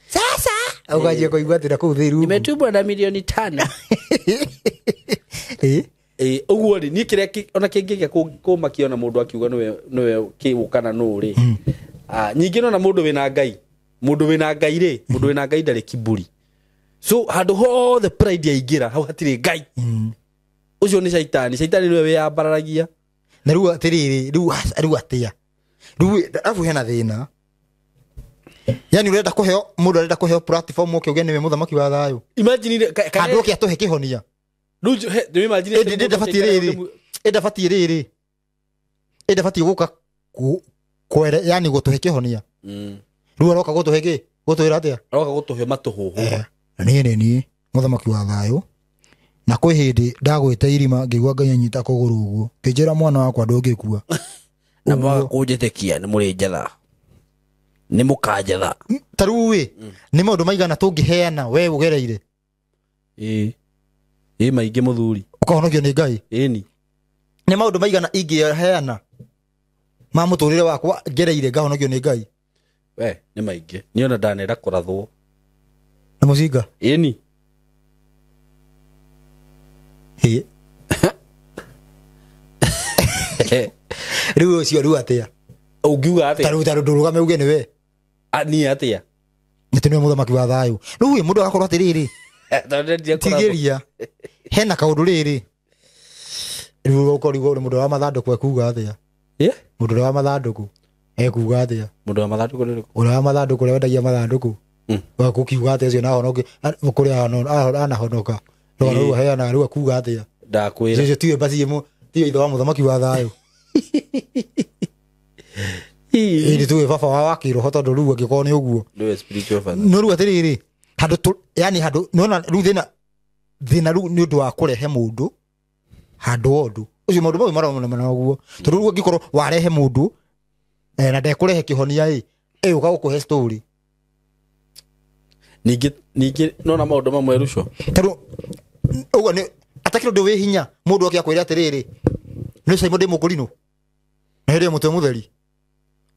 sasa ukaje kuigua tira kuu thiru nimetubwa na milioni 5 uguo ri ni kiria ona kingigia kumakiona mundu akiuga niwe kiukana no ri nyingi no na mundu wina ngai ri mundu wina ngai ndari kiburi so handu ho the pride yaingira hau hatire ngai ucio ni shaitani niwe yambararagia na riu atiriri riu atia riu afu hena thina. Yani urenda kuheo mundu arenda kuheo platform oke uge niwe muthamaki wa thayũ. Imagine kandu oke atuhe kihonia. Ruju he imagine ndabatie riri. Ndabatie guka kwere yani gutuhe kihonia. Riu aroka gutuhe ki gutuira atia? Aroka gutuhe matuhuhu. Ni muthamaki wa thayũ. Na kwĩ hindi ndagwĩte irima ngĩigua Ngai anyita kũgũrũ ũguo. Kĩnjĩra mwana wakwa ndũngĩkua. Na mwaga kũnjĩtĩkia nĩ mũrĩ njatha. Ni mukanjatha taru we ni maundu maigana tungĩheana we ugereire maingi muthuri ukahonogio ni Ngai ni maundu maigana ingĩheana ma muturire wakwa ngereire ngahonogio ni Ngai we ni maingi ni ona ndanenda kurathwo na mucinga ni riu ucio riu atia ungiuga atia taru ndurugame uge ni we ni atia nitune muthamaki wa thayũ riu we mundu agakorwo atiriri tigeria hena kaundu riri riu ukorigo mundu wa mathanduku ekuga atia mundu wa mathanduku ekuga atia mundu wa mathanduku riri wa mathanduku wendagia mathanduku wa kukiuga atia cio na honoke kuri ana honoka riu heana riu akuga atia ndakwira cio tiwe basi tiwe itho wa muthamaki wa thayũ Ili tuwe baba wa wakiro hoto ndoru angĩkorwo nĩ ũguo ndiwe spiritual father no ru atiriri handu yani handu nona ru thina ru ni undu wa kurehe mundu handu ondu ucio maundu mau marona ũguo tondu ru angĩkorwo warehe mundu na ndekurehe kihonia uka gukuhe story ningi nona maundu mamwe Ruco tondu uguo ni atakiro ndu wi hinya mundu akiakwira atiriri ni Simon de Mukurino na hĩndĩ mutwe mutheri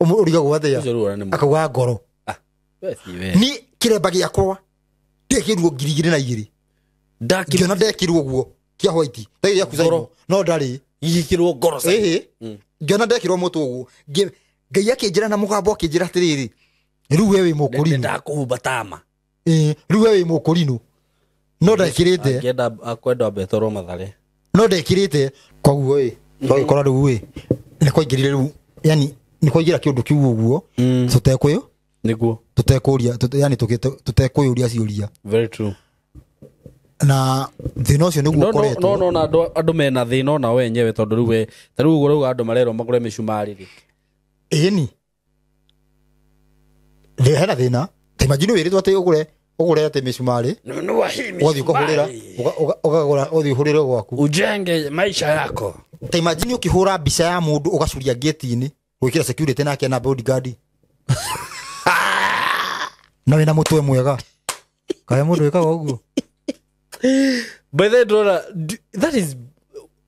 uriga gwathia akauga ngoro ni kiremba giakwa ndekirwo 2022 ndakirwo ndekirwo guo kia white ndai ya kuzaro no ndari yikirwo ngoro sa ngĩona ndekirwo mutu guo Ngai akĩnjĩra na mũgambo akĩnjĩra atĩrĩrĩ riu we wĩ Mũkũrinũ ndakũhumba tama riu we wĩ Mũkũrinũ no ndekirĩte akĩenda akwenda betoro mathare no ndekirĩte koguo twagikorwo riu ni kwaingĩrire riu yani ni kwaingira kiundu kiu uguo niguo tutekuria yani tutekuyuria ciuria very true na thina ucio niguo koretwo no na andu mena thina ona wenyewe tondu riu taru riu andu marero magure micumari ri eni hena thina ta imagine wiritwo ati ugure ati micumari no wahimi wathi kuhurira ugagura uthi uhurire gwaku ujenge maisha yako ta imagine ukihura mbica ya mundu ugacuria gate-ini gwikira security nake na bodyguard na wina mutwe mwega kaya mundu wikaga uguo by the drona that is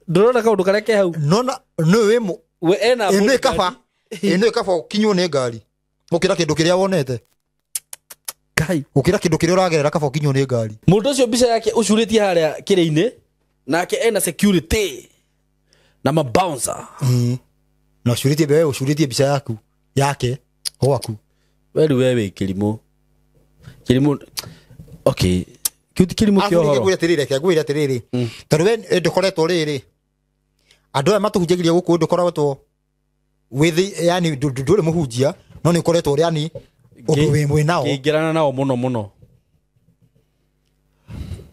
drona kaundu karia ke hau nona no wemo we ena eno kaba kinywo ni ngari ukira kindu kiria wonete kai ukira kindu kiria uragerera kaba kinywo ni ngari mundu ucio mbica yake ucuritie haria kiri-ini nake ena security na mabouncer na ucuritie bewe ucuritie mbica yaku yake gwaku wewe kirimu okay kirimu kio horo ngwira atiriri tondu we ndukoretwo riri andu aya matuhunjagiria guku ndukoretwo withi yani nduri muhunjia no ni ukoretwo yani undu wi mwe nao ngirana nao muno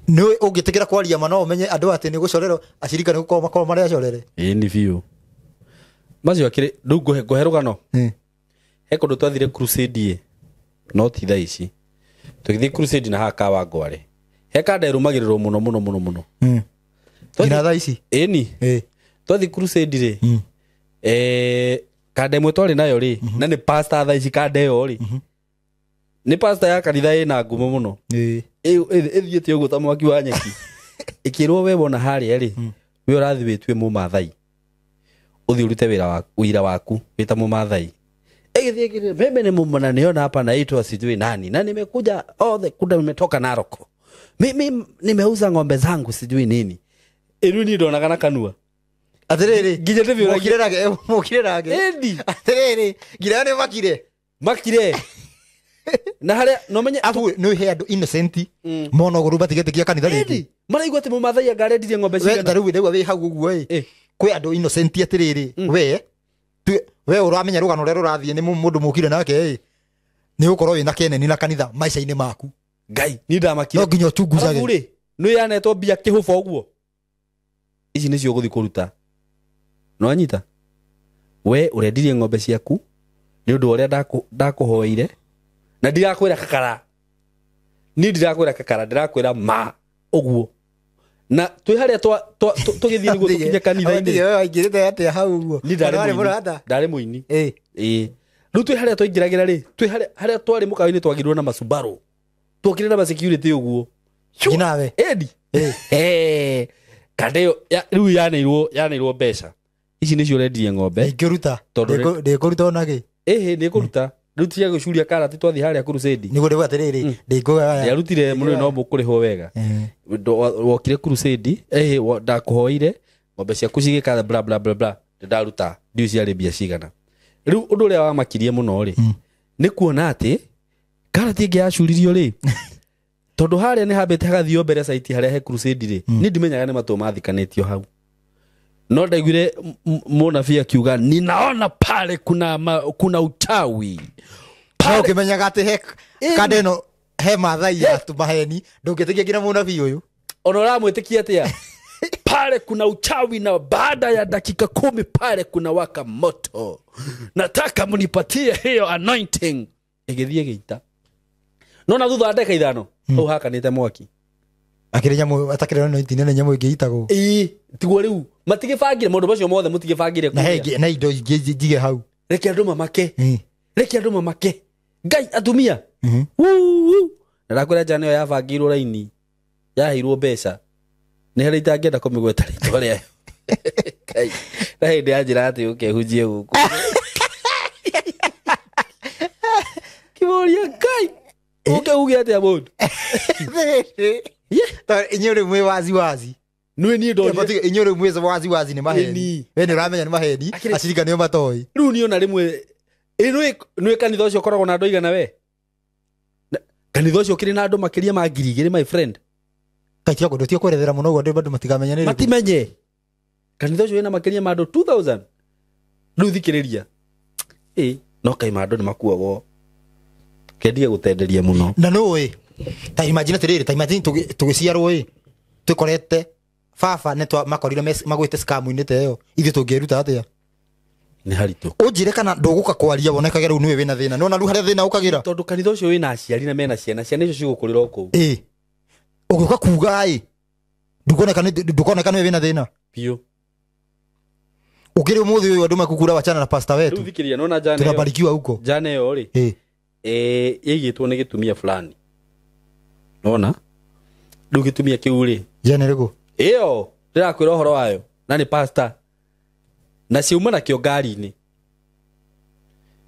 ni ungitikira kwaria ma no umenye andu ati ni gucorero acirika ni gukorwo makorwo mari acorere ni biu macio akiri ndu ngoherugano he kundu twathire crusade no ti thaa ici tugithie crusade na haka wa ngware he kanda irumagirirwo muno ngina thaa ici eni twathi crusade ri kanda imwe twari nayo ri na ni pastor thaa ici kanda iyo ri ni pastor ya kanitha ina ngumo muno ethiete uguo ta mwaki wa nyeki ikirwo we bona haria ri we urathi witwe mu mathai uthi urute wira waku wita mu mathai egithie mimi ni mumana niona hapa naitwa sijui nani na nimekuja kuda nimetoka Naroko mimi nimeuza ng'ombe zangu sijui nini iruni ndona kana kanua atiriri nginya ndivyo mukirerage endi atiriri ngira ni makire na haria no menye afu no he andu innocent mono guru batigetikia kanitha ringi maraigua ati mumathai angarendirie ng'ombe cigana ndaru ndewa we hau guo kwi andu innocent atiriri we uramenya rugano rero rathie ni mundu mukire nake ni ukorwo wina keneni na kanitha maica-ini maku ngai ni ndamakire no nginya uchunguzage uri no yanetwo mbia kihuba uguo ici nicio guthi kuruta no anyita we urendirie ng'ombe ciaku ni undu uria ndakuhoire na ndirakwira kakara ni ndirakwira kakara ndirakwira ma uguo na twi haria tugithie niguo tukinye kanitha-ini yo aingirite ate hau uguo ndari muini riu twi haria twaingiragira ri twi haria twari mukawa-ini twagirwo na macubaru twokire na security uguo nginawe endi kandeyo riu yaneirwo mbeca ici nicio urendirie ng'ombe ingĩruta ndĩkũruta onage nĩkũruta riu tiga gũcuria karati twathi haria crusade niguo ndĩgwa atĩrĩrĩ nĩarutire mũno no mũkũrĩhwo wega wokire crusade ndakuhoire ng'ombe ciaku cigĩka bla bla bla bla ndaruta ndiũ ciarĩ mbia cigana riu ũndũ ũrĩa wamakirie mũno rĩ nĩ kuona atĩ karati ĩngĩ yacuririo rĩ tondu haria ni hambite hagathio mbere site haria he crusade ri ni ndimenyaga ni matu mathikanetio hau no ndaiguire munabii akiuga ninaona pale kuna uchawi pale ukimenyaga ati he kadeno he mathai ya tumaheni ndungitikia nginya munabii uyu ona uramwitikia atia pale kuna uchawi na baada ya dakika 10 pale kuna waka moto nataka mnipatie hiyo anointing igithie giita no na thutha ndeka ithano au hakanite mwaki akire nyamu atakire no itinene nyamu ingiitagwo tiguo riu matigibangire mundu bacio mothe mutigibangire na indo jige hau reke andu mamake ngai atumia ndakwira jana yo yabangirwo raini yahirwo mbeca ni hari itangenda kumigweta ritwa ria kai na hindi anjira ati ukehunjie guku kiboria kai uge atia mundu inyore mwe wazi nwe ni ndo inyore mwe wazi ni maheni we ni ramenya ni maheni acirika ni matoi riu ni ona rimwe nwe kanitha ucio koragwo na andu igana we kanitha ucio kiri na andu makiria ma 2,000 my friend kaitio kundu tio kwerethera muno guo ndu matikamenya ni matimenye kanitha ucio ina makiria ma andu 2,000 riu thikiriria no kai ma andu ni makuagwo kendia gutenderia muno na no ta imagine tiriri ta imagine tugiciarwo tukorete baba netwa makorire magwite scam inite yo ithe tungieruta atia ni haritu unjire kana nduguka kwaria wonekaga riu niwe wina thina nona riu haria thina ukagira tondu kanitha ucio wina aciari na mena ciana icio cigukurira oku ugiuka kuga ndukoneka niwe wina thina pio ukiri umuthi uyu andu makukura wachana na pastor wetu tuvikiria nona jana tunabarikiwa huko jana yo ri yigitwo ni gitumia fulani nona ndu gitumia kiu ri jana riko iyo ndirakwira uhoro wayo na ni pastor na ciuma na kio ngari-ini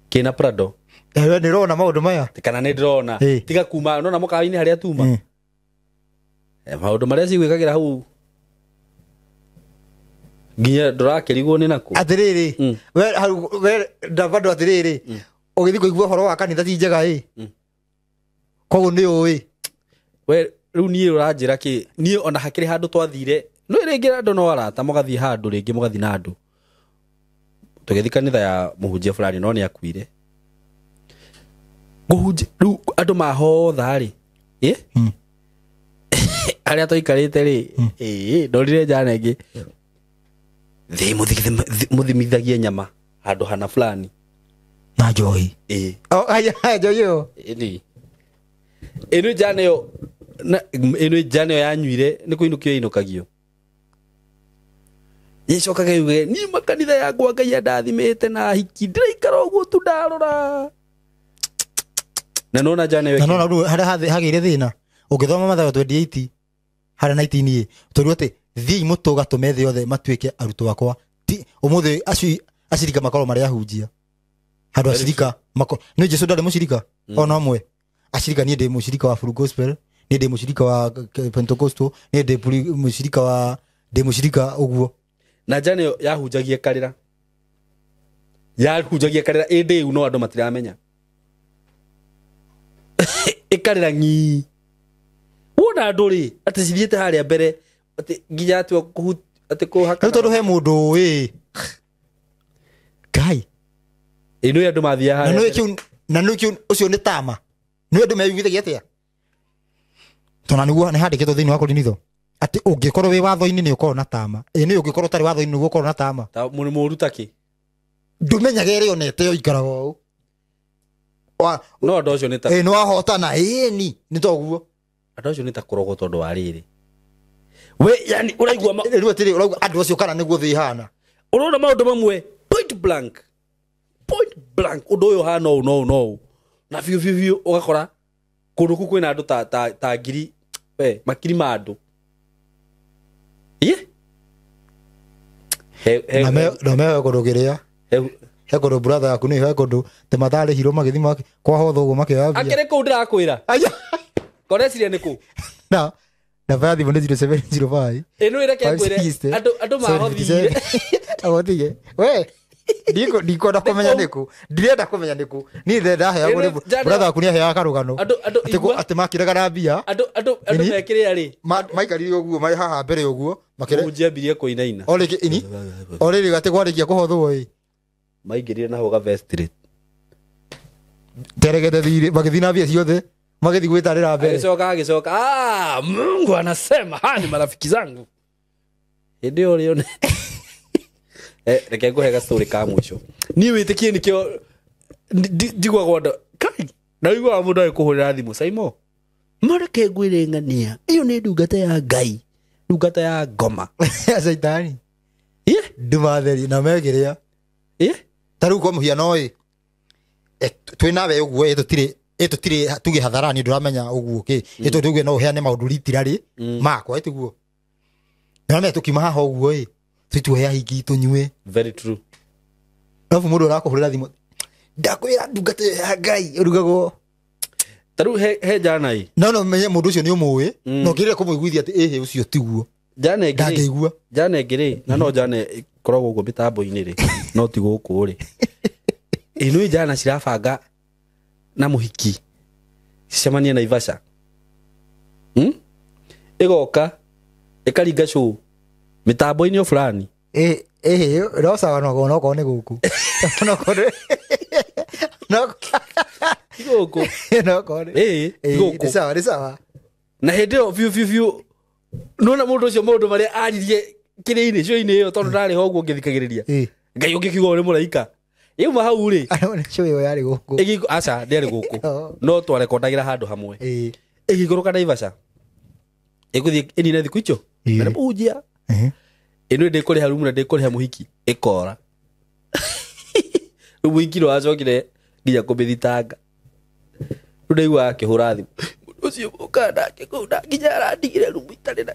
kina Prado ndirona maundu maya kana ni ndirona tiga kuma nona mukawa-ini haria tuma maundu maria cigwikagira hau nginya ndurakirigwo ni naku atiriri we ndavando atiriri ugithi kuigua horo wa kanitha ti njega koguo ni ui we riu ni uranjira ki ni ona hakiri handu twathire no ringi andu no arata mugathie handu ringi mugathie na andu tugithi kanitha ya muhunjia fulani no ni akuire guhunjia riu andu mahotha ri aria toikarite ri ndorire jana ingi thi muthimithagie nyama handu hana fulani na joy aya joy yo inu jana yo inu jana yo yanyuire ni kuinukio inukagio yicokaga yuge ni makanitha ya gwa Ngai andathimite na hiki ndiraikara uguo tu ndarora na nona jana yo na nona ru haria hagire thina ugithoma Mathayo 28 haria 19 toriu ati thii mutuga tumethe othe matuike arutwo akwa umuthi acirika makoro maria ahunjia handu acirika ni Jesu ndari mucirika ona amwe acirika ni ndi mucirika wa Full Gospel ni ndi mucirika wa Pentecostal ni ndi mucirika wa ndi mucirika uguo na jana yo yahunjagia karira indi uno andu matiramenya ikarira ngi wona andu ri ati cithiete haria mbere ati nginya ati ati kuhaka tondu he mundu Ngai inu andu mathia haria na no kiu ucio ni tama ni andu meyugithagia atia tona niguo ni handikitwo thiini wa Korinitho ati ungikorwo wi watho-ini ni ukorwo na tama ni ungikorwo tari watho-ini ni ukorwo na tama ta muri muruta ki ndumenyaga iri onete yo ikaraga u no ndocio ni ta no ahotana ni toguo ndocio ni ta kurogo tondu wa riri we yani uraigua riu atiri uraigua andu acio kana niguo thi hana urona maundu mamwe point blank undu uyu hana no na fiu ugakora kundu ku kwina andu ta ngiri makiri ma andu na me kurugiria he kundu brother yaku ni he kundu te mathare hiro magithima kwa hotho uguo makiyambia akire ku ndirakwira koreciria ni ku na bathi mo 0705 eno ira ke kwire andu mahothire agothige we ndiko ndakumenya niku ndirenda kumenya niku ni ndenda he agure brother yaku ni he akarugano ati makiraga na bia andu mekire ari maikarire uguo mai haha mbere uguo makire unjiambirie kuinaina oriri gati gwarikia kuhothwo maingirire naho ga vestrit teregete thiri magithina bia ciothe magithi gwitarira mbere gicoka Mungu anasema hani marafiki zangu ndio lione reke nguhega story ka mwisho ni witikie nikio ndigwa gwanda kai na igwa mundu ari kuhurira thimu Saimo mareke ngwire ngania iyo ni ndungata ya Ngai ndungata ya ngoma Saitani ndumatheri na megiria taru kwa muhiano twina we uguo tutire tuge hatharani nduramenya uguo ki tuge no heane maundu ritirari makwa etiguo name tukima haha uguo tutuhea hiki tunyue very true afu mundu arakuhurira thimu ndakwira ndungata ya Ngai urugago taru he jana no menye mundu ucio ni umuwi no kirire kumuiguithia ati ucio tiguo jana ngiri na no jana koragwo uguo mitambo-ini ri no ti guku ri inu jana cirabanga na muhiki cicemania na Ivasha igoka ikaringa show mitambo-ini fulani rosa no ko ne guku no ko guku no ko guku ni sawa na hindi fiu nona mundu ucio mundu maria aririe kiri-ini cio-ini iyo tondu ndari ho guo ngithikagiriria ngai ungikiuga uri muraika yuma hau ri cio yo yari guku aca nderi guku no twarekondagira handu hamwe igikuruka Naivasha iguthie inine thiku icio na bujia ino ndikuri harumu na ndikuri ha muhiki ikora muhiki ro acokire nginya kumithitanga ndigwa akihura thimu ucio ukanda kikunda nginya arandigire rumu itari na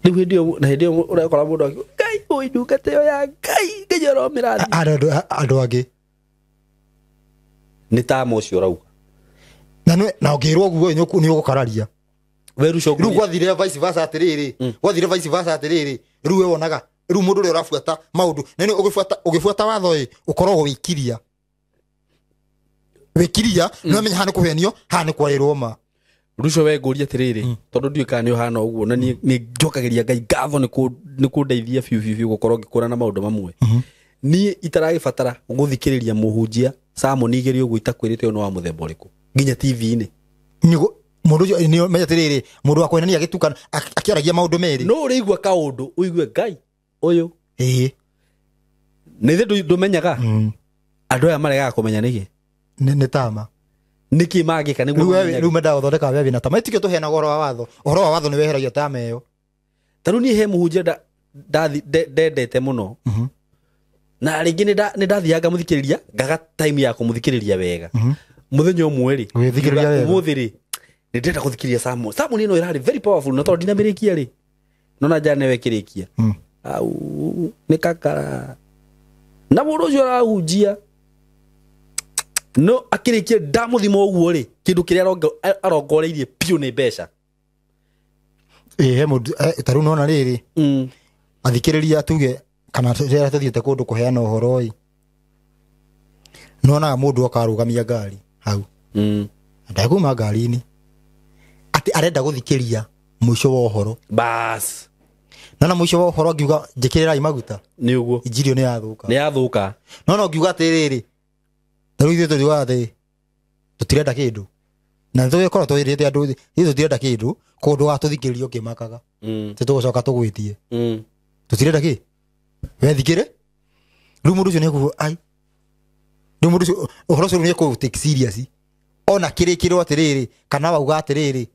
riu ndio urakora mundu akio ngai oi ndungate yo ya ngai nginya ro mirathi andu angi ni tamo ucio rauga na ngirwo guo ni ugukararia weru shogu riu gwathire vice versa atiriri gwathire vice versa atiriri riu we wonaga riu mundu uri urafuata maundu nani ugifuata watho ukorwo wikiria no menya hane kuhenio hane kwairwo ma ruco we nguria atiriri tondu ndiu kana ni hana uguo na ni njokagiria ngai ngatho ni kundeithia fiu gukorwo ngikura na maundu mamwe ni itaragibatara guthikiriria muhunjia Samuel igerio uguo itakwirite ono wa muthemba uriku nginya TV-ini mundu ni menya atiriri mundu akwenania agitukana akiaragia maundu meri no urigwa kaundu uigue ngai uyu nithe ndumenyaga andu aya marega kumenya niki ni tama niki magika niguo riu menda uthondeka webi na tama itikio tuhena goro wa watho ni weheragia tama iyo taru ni he muhunjia ndendete muno na ringi ni ndathianga muthikiriria ngaga time ya kumuthikiriria wega muthenya umwe ri withikiriria wega umuthiri ni ndenda kuthikiriria Samuel ino irari very powerful no tondu dinamirikia ri nona jana wekirikia au ni kakara na mundu ucio arahunjia no akirikia ndamuthima uguo ri kindu kiria arongoreirie piu ni mbeca he mundu taru nona riri athikiriria tuge kana rera tuthiete kundu kuheana uhoro ii nona mundu akarugamia ngari hau ndaguma ngari-ini ati arenda guthikiria mwisho wa uhoro bas nona mwisho wa uhoro ngiuga njikirirai maguta ni uguo injirio ni yathuka nona ngiuga atiriri taru ithuĩ tũrĩ wathĩ tũtirenda kĩndũ na tũgĩkorwo twĩrĩte andũ ithuĩ tũtirenda kĩndũ kũndũ wa tũthikĩrĩrio ũkĩmakaga tũgũcoka tũgwĩtie tũtirenda kĩ wethikĩre rĩu mũndũ ũcio nĩekuga ai rĩu mũndũ ũcio ũhoro ũcio nĩekũ take serious ona kĩrĩkĩrwo atĩrĩrĩ kana wauga atĩrĩrĩ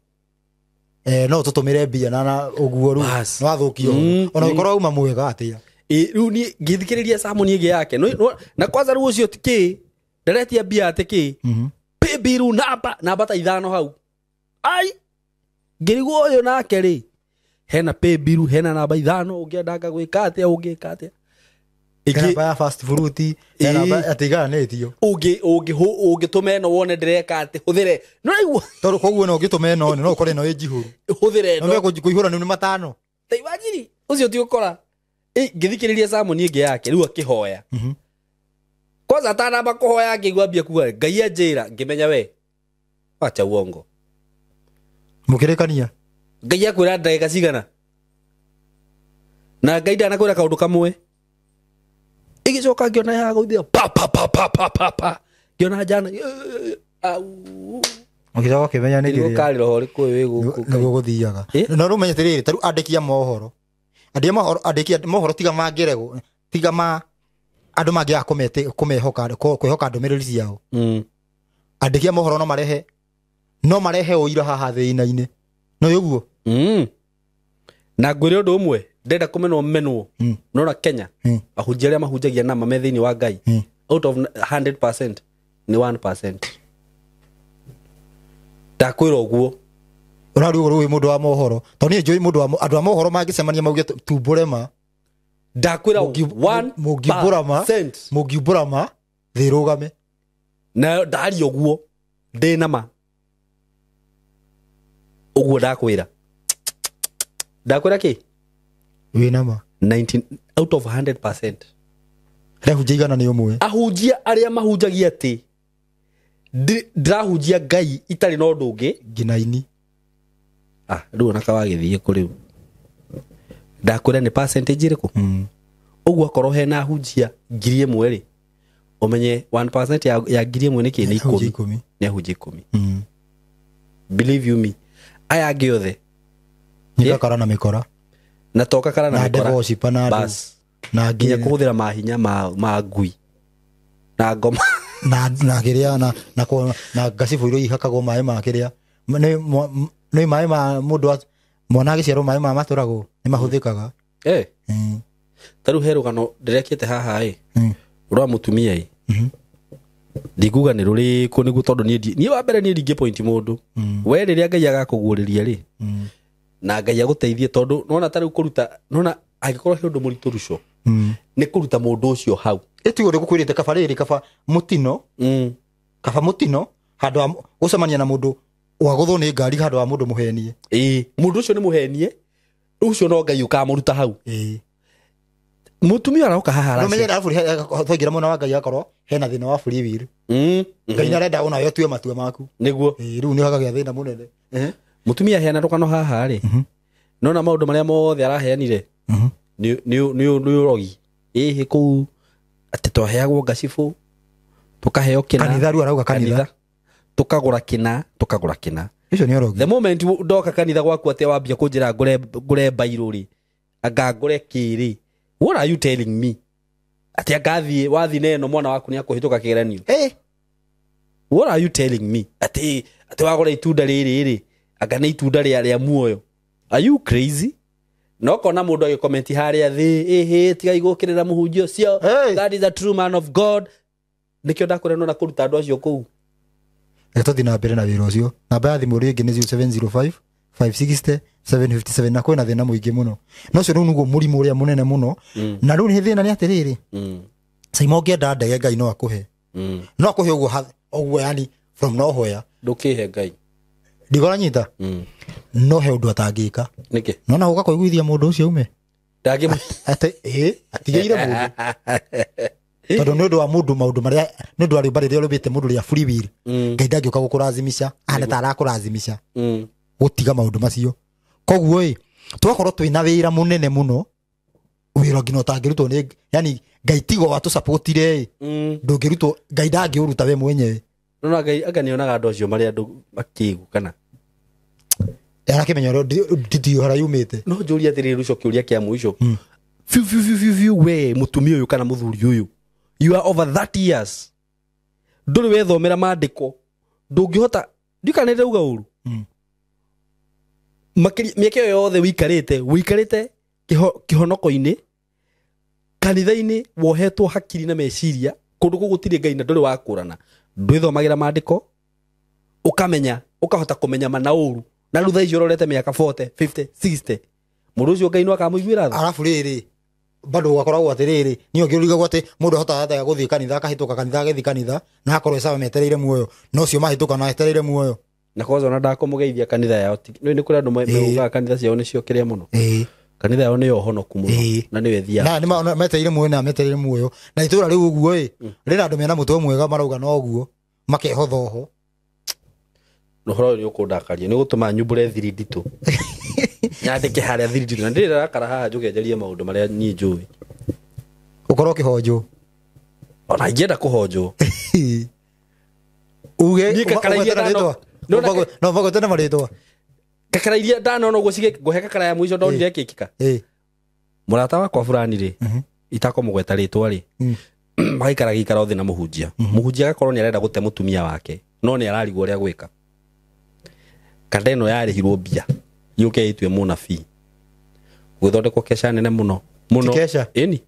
no tũtũmĩre mbia na ũguo rĩu no athũkio ona ũkorwo uma mwega atĩa rĩu niĩ ngĩthikĩrĩria Samuel ĩngĩ yake na kwanza rĩu ũcio tikĩ ndaretia mbia atiki biru namba ta 5 hau ai ngirigwo uyu nake ri hena biru hena namba 5 ungiendanga gwika atia ungika atia namba ya fast fruit namba atiganetio ungitumeno wone ndireka ati huthire no raigua tondu koguo no ngitumeno no ukore no ijihuru huthire no kuihura ni matano taimagini ucio ti ukora ngithikiriria Samuel ĩngĩ yake riu akihoya kwanza atanamba kuhoya ngigwambia kuga ngai anjira ngimenya we acha uongo mukirikania ngai akwira ndagika cigana na ngai ndanakwira kaundu kamwe igicoka ngiona ya guthia pa ngiona jana au mugicoka kimenya ni ngiria kali roho riku we guku guthiaga no rumenya tiriri taru andikia mohoro andikia mohoro tiga mangirego tiga ma andu mangia kumehoka kwihoka ndumiriri ciao andikia mohoro no marehe uira haha thĩina-inĩ no uguo na ngwire undu umwe ndenda kumenwo nona Kenya ahunjia aria mahunjagia nama me thĩinĩ wa ngai out of 100% ni 1% ndakwira uguo urari uguo wi mundu wa mohoro to ni njui mundu wa andu a mohoro mangicemania mauge tumbure ndakwira 1% mugiburama thirugame na ndari uguo ndinama uguo ndakwira ki winama 19 out of 100% rehunjia igana ni umwe ahunjia aria mahunjagia ati ndirahunjia ngai itari no ndungi nginaini riu naka wagithie kuri ndakwira ni percentage iriku uguo korwo hena ahunjia 1,000 ri umenye 1% ya 1,000 ni kini 10 ni ahunjia 10 believe you me aya angi othe Nyikakara na mikora. Na toka kara na mikora. Na devoshi panado. Bas. Na nginya kuhuthira mahinya ma ngui. Na ngoma. na kiria na gasibu iro ihakagwo mai ma kiria. Nĩ mai ma mundu mwana gĩciarwo mai ma matũragwo nĩ mahuthĩkaga. Taru herugano ndirekete haha rwa mutumia ndiguga nĩ rũrĩkũ nĩguo tondũ niĩ wa mbere niĩ ndingĩ point mũndũ we rĩrĩa Ngai agakũguũrĩria rĩ na Ngai agũteithie tondũ nona tarĩu kũruta nona angĩkorwo he ũndũ mũritũ Ruco nĩ kũruta mũndũ ũcio hau ĩtigo rĩ gũkwĩrĩte kaba rĩrĩ kaba mũtino handũ wa gũcemania na mũndũ wagũthwo nĩ ngari handũ wa mũndũ mũhenie. Mũndũ ũcio nĩ mũhenie ũcio no Ngai ũkamũruta hau. Mutumia aroka haha no menyera afuri twagira mwana wa Ngai akorwo hena thina wa free will. Ngai ndarenda ona yo tue matua maku niguo riu nĩ hagagia thina munene. Mutumia hena rukano haha ri nona maũndũ marĩa mothe araheanire nĩ urogi kũu atĩ twaheagwo gacibu tukaheo kina kanitha riu arauga kanitha tukagũra kina icio nĩ urogi. The moment ndoka kanitha gwaku atĩ wambia kũnjĩra ngũre bairũ ri anga ngũre kĩrĩ. What are you telling me? Ati agathie wathi neno mwana waku ni akuhituka kigeranio. What are you telling me? Ati wagora itunda rĩrĩ anga nĩ itunda rĩa muoyo. Are you crazy? No kona mundu agicomment haria thi tiga igukirira muhunjio cio. That is a true man of God. Nikio ndakoreno na kuruta andu acio kuu. Tuthi na mbere na wĩra ũcio. Namba ya thimũ rĩngĩ nĩ 0705 560 757 na kwĩna thĩna mũingĩ mũno. No cio rĩu nĩguo mũrimũ ũrĩa mũnene mũno. Na rĩu nĩ thĩna nĩ atĩrĩrĩ. Saimo ngĩenda ndege Ngai no akũhe. No akũhe ũguo yani from nowhere. Ndũkĩhe Ngai. Ndigora nyita. No he ũndũ atangĩka. Nĩkĩ? No na ũgakũiguithia mũndũ ũcio ume. Ndagĩ atigĩire mũndũ. Tondũ nĩ ũndũ wa mũndũ maũndũ marĩa nĩ ũndũ wa rĩũmba rĩrĩa rũbĩte mũndũ rĩa free will. Ngai ndangĩũka gũkũrazimisha. Ahana ta arakũrazimisha. Gũtiga maũndũ macio. Koguo twakorwo twĩna wĩra mũnene mũno wĩra nginya ũtangĩrutwo nĩ yani Ngai tigo wa tũsupportire ndũngĩrutwo Ngai ndangĩũruta we mwenyewe. No Ngai aganionaga andũ acio marĩa andũ makĩgu kana arakĩmenya nditio hara yumĩte. No njũria atĩrĩrĩ Ruco kĩũria kĩa mũico fiu we mũtumia ũyũ kana mũthuri ũyũ you are over 30 years ndũrĩ wethomera maandĩko ndũngĩhota ndikanĩte uga ũru mĩaka ĩyo yothe wikarĩte kĩhonoko-inĩ kanitha-inĩ wohetwo hakiri na meciria kũndũ kũu gũtirĩ Ngai na ndũrĩ wakũrana ndwĩthomagĩra maandĩko ũkamenya ũkahota kũmenya mana ũru na rĩu thaa icio ũrorete mĩaka 40 50 60 mũndũ ũcio Ngai no akamũiguĩra tha. Arabu rĩrĩ bado wakoragwo atĩrĩrĩ nĩ ũngĩũriga atĩ mũndũ ahotaga gũthiĩ kanitha akahĩtũka kanitha agĩthiĩ kanitha na akorwo esawa metereire muoyo no cio mahĩtũka na etereire muoyo na kozo na ndakomũgeithia kanitha yao nĩ kũrĩ andũ meugaga kanitha ciao nĩcio kĩrĩa mũno kanitha yao nĩyo honoku mũno na nĩwe thia na metereire muoyo na metereire muoyo na itũra rĩu ũguo rĩna andũ mena mũtwe mwega marauga no ũguo makehotha oho no horo nĩ ũkũndakaria nĩ gũtũma nyumbũre thiri nditũ nyandĩke harĩa thiri nditũ na ndĩrĩ rakara haha njũkenjerie maũndũ marĩa niĩ njũĩ ũkorwo kĩhonjũ ona ingĩenda kũhonjwo uge no magwete na marĩtwa kakara iria ndanona ũguo ngũhe kakara ya mũico ndonire kĩkika mũrata wakwa burani rĩ itakomũgweta rĩtwa rĩ magaikara gĩikara thĩ na mũhunjia mũhunjia agakorwo nĩ arenda gũte mũtumia wake no nĩ ararigwo ũrĩa gwĩka kanda ĩno yarĩhirwo mbia yũke ĩtue mũnabii gwĩthondekwo kesha nene mũno ĩni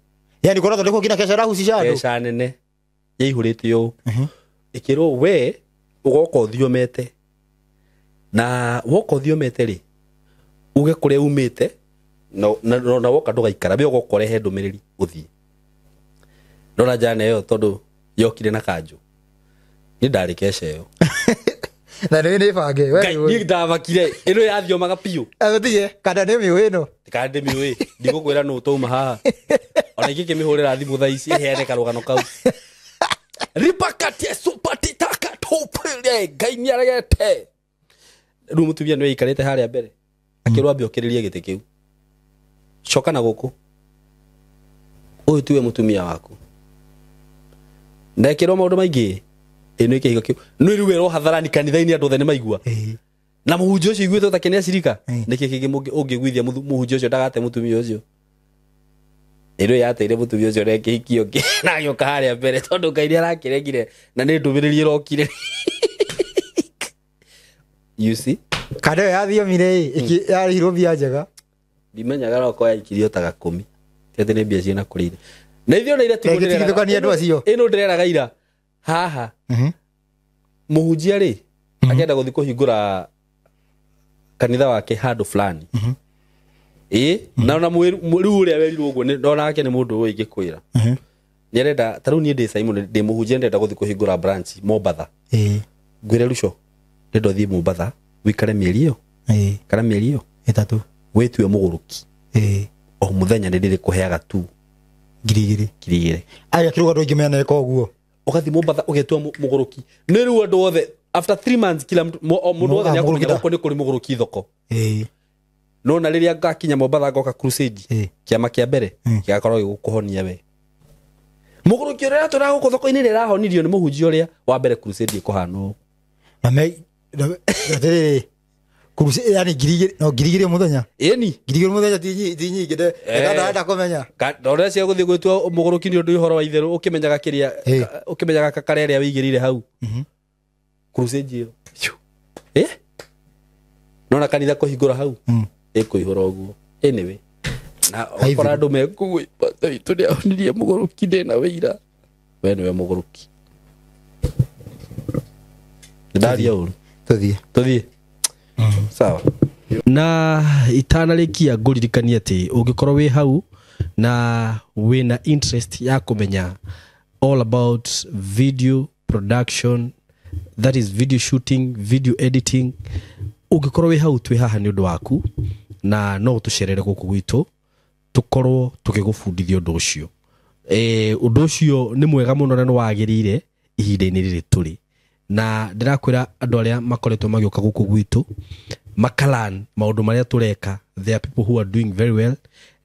yani kũra thondekwo kina kesha rahucica andũ kesha nene yaihũrĩte ũũ ĩkĩrwo we ũgoka ũthiomete na woka ũthiomete rĩ uge kũrĩa umĩte na woka ndũgaikara we ũgoka ũrehe ndũmĩrĩri ũthiĩ ndona jana ĩyo tondũ yokire na kanjũ nĩ ndarĩ kesha ĩyo na nĩ bange niĩ ndavakire ĩno yathiomaga piũ agũtige kana nĩ mĩũ ĩno tikande mĩũ ndigũkwĩra nũ tauma haha ona ingĩ kĩmĩhũrĩra thimũ thaa ici ĩheane karũgano kau ripakatie supatitaka tũpĩre Ngai nĩ aregete rĩu mũtumia nĩwe aikarĩte harĩa mbere akĩrwo ambia ũkĩrĩrie gĩtĩ kĩu coka na gũkũ ũyũ tiwe mũtumia waku ndekĩrwo maũndũ maingĩ ĩno ĩkĩhigo kĩu nĩ rĩu ĩro hatharani kanitha-inĩ andũ othe nĩ maigua na muhunjia ucio iguite utakenia cirika niki kingi ungigwithia muhunjia ucio ndagate mutumia ucio ero yateire mutumia ucio reke hikio na nyoka haria mbere tondu Ngai arakiregire na ni ndumiririe rokire you see kada yathio mire iki yarihirwo bia njega ndimenyaga roko yakirio ta 10 tete ni bia ciena kurire na ithio na ira tigithukania andu acio ino ndireraga ira haha muhunjia ri akenda guthi kuhingura kanitha wake handu fulani na riu uria werirwo uguo ndona yake ni mundu uyu ingikwira nirenda taru ni ndi Simon ndi muhunjia ndenda guthi kuhingura branch Mombatha ngwire Ruco ndenda thi Mombatha wikare mieri iyo kana mieri iyo 3 wetwe muguruki o muthenya ndiri kuheaga tu girigiri aya kiruga ndo ingimena eko uguo ugathi Mombatha ugetwa muguruki ni riu andu othe after 3 months kila mundu othe nyakumenya uko ni kuri muguruki thoko no na riria ngakinya Mombatha ngoka crusade kiama kia mbere gigakorwo gigukuhonia we muguruki uria turaguko thoko-ini rirahonirio ni muhunjia uria wa mbere crusade ikuhano na me crusade yani girigiri muthenya girigiri muthenya ti nyingi ndenda kumenya ndore cia guthi gwitwa muguruki ni undu ihoro wa itheru ukimenyaga kiria ukimenyaga kakareria wigirire hau crusade iyo nona kanitha kuhingura hau ikuihura uguo anyway na okora andu mekugwi pata itu ni ahonirie muguruki ndina wira we niwe muguruki ndaria uru tuthie sawa na itanarikia nguririkania ati ungikorwo wi hau na wina interest ya kumenya all about video production, that is video shooting, video editing, ungikorwo wi hau twi haha ni undu waku na no tucerere guku gwitu tukorwo tukigufundithia undu ucio undu ucio ni mwega muno na no wagirire ihinda-ini riri turi na ndirakwira andu aria makoretwo magioka guku gwitu makalan maundu maria tureka. There are people who are doing very well,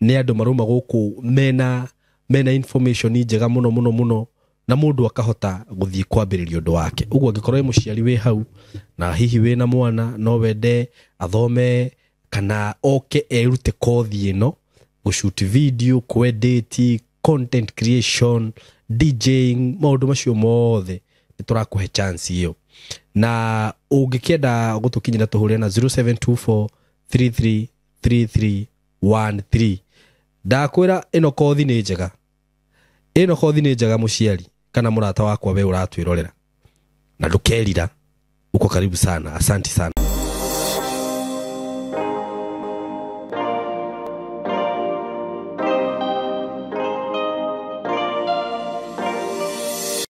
ni andu maruma guku mena information njega muno na mundu akahota guthii kwambiriria undu wake. Uguo angikorwo muciari wi hau na hihi wi na mwana no wende athome kana oke erute kothi ino gushoot video, edit, content creation, DJing, maundu macio mothe niturakuhe chance iyo. Na ungikienda gutukinyira tuhure na 0724333313 ndakwira ino kothi ni njega, ino kothi ni njega muciari kana murata wakwa we uratwirorera na ndukerira uko karibu sana. Asante sana.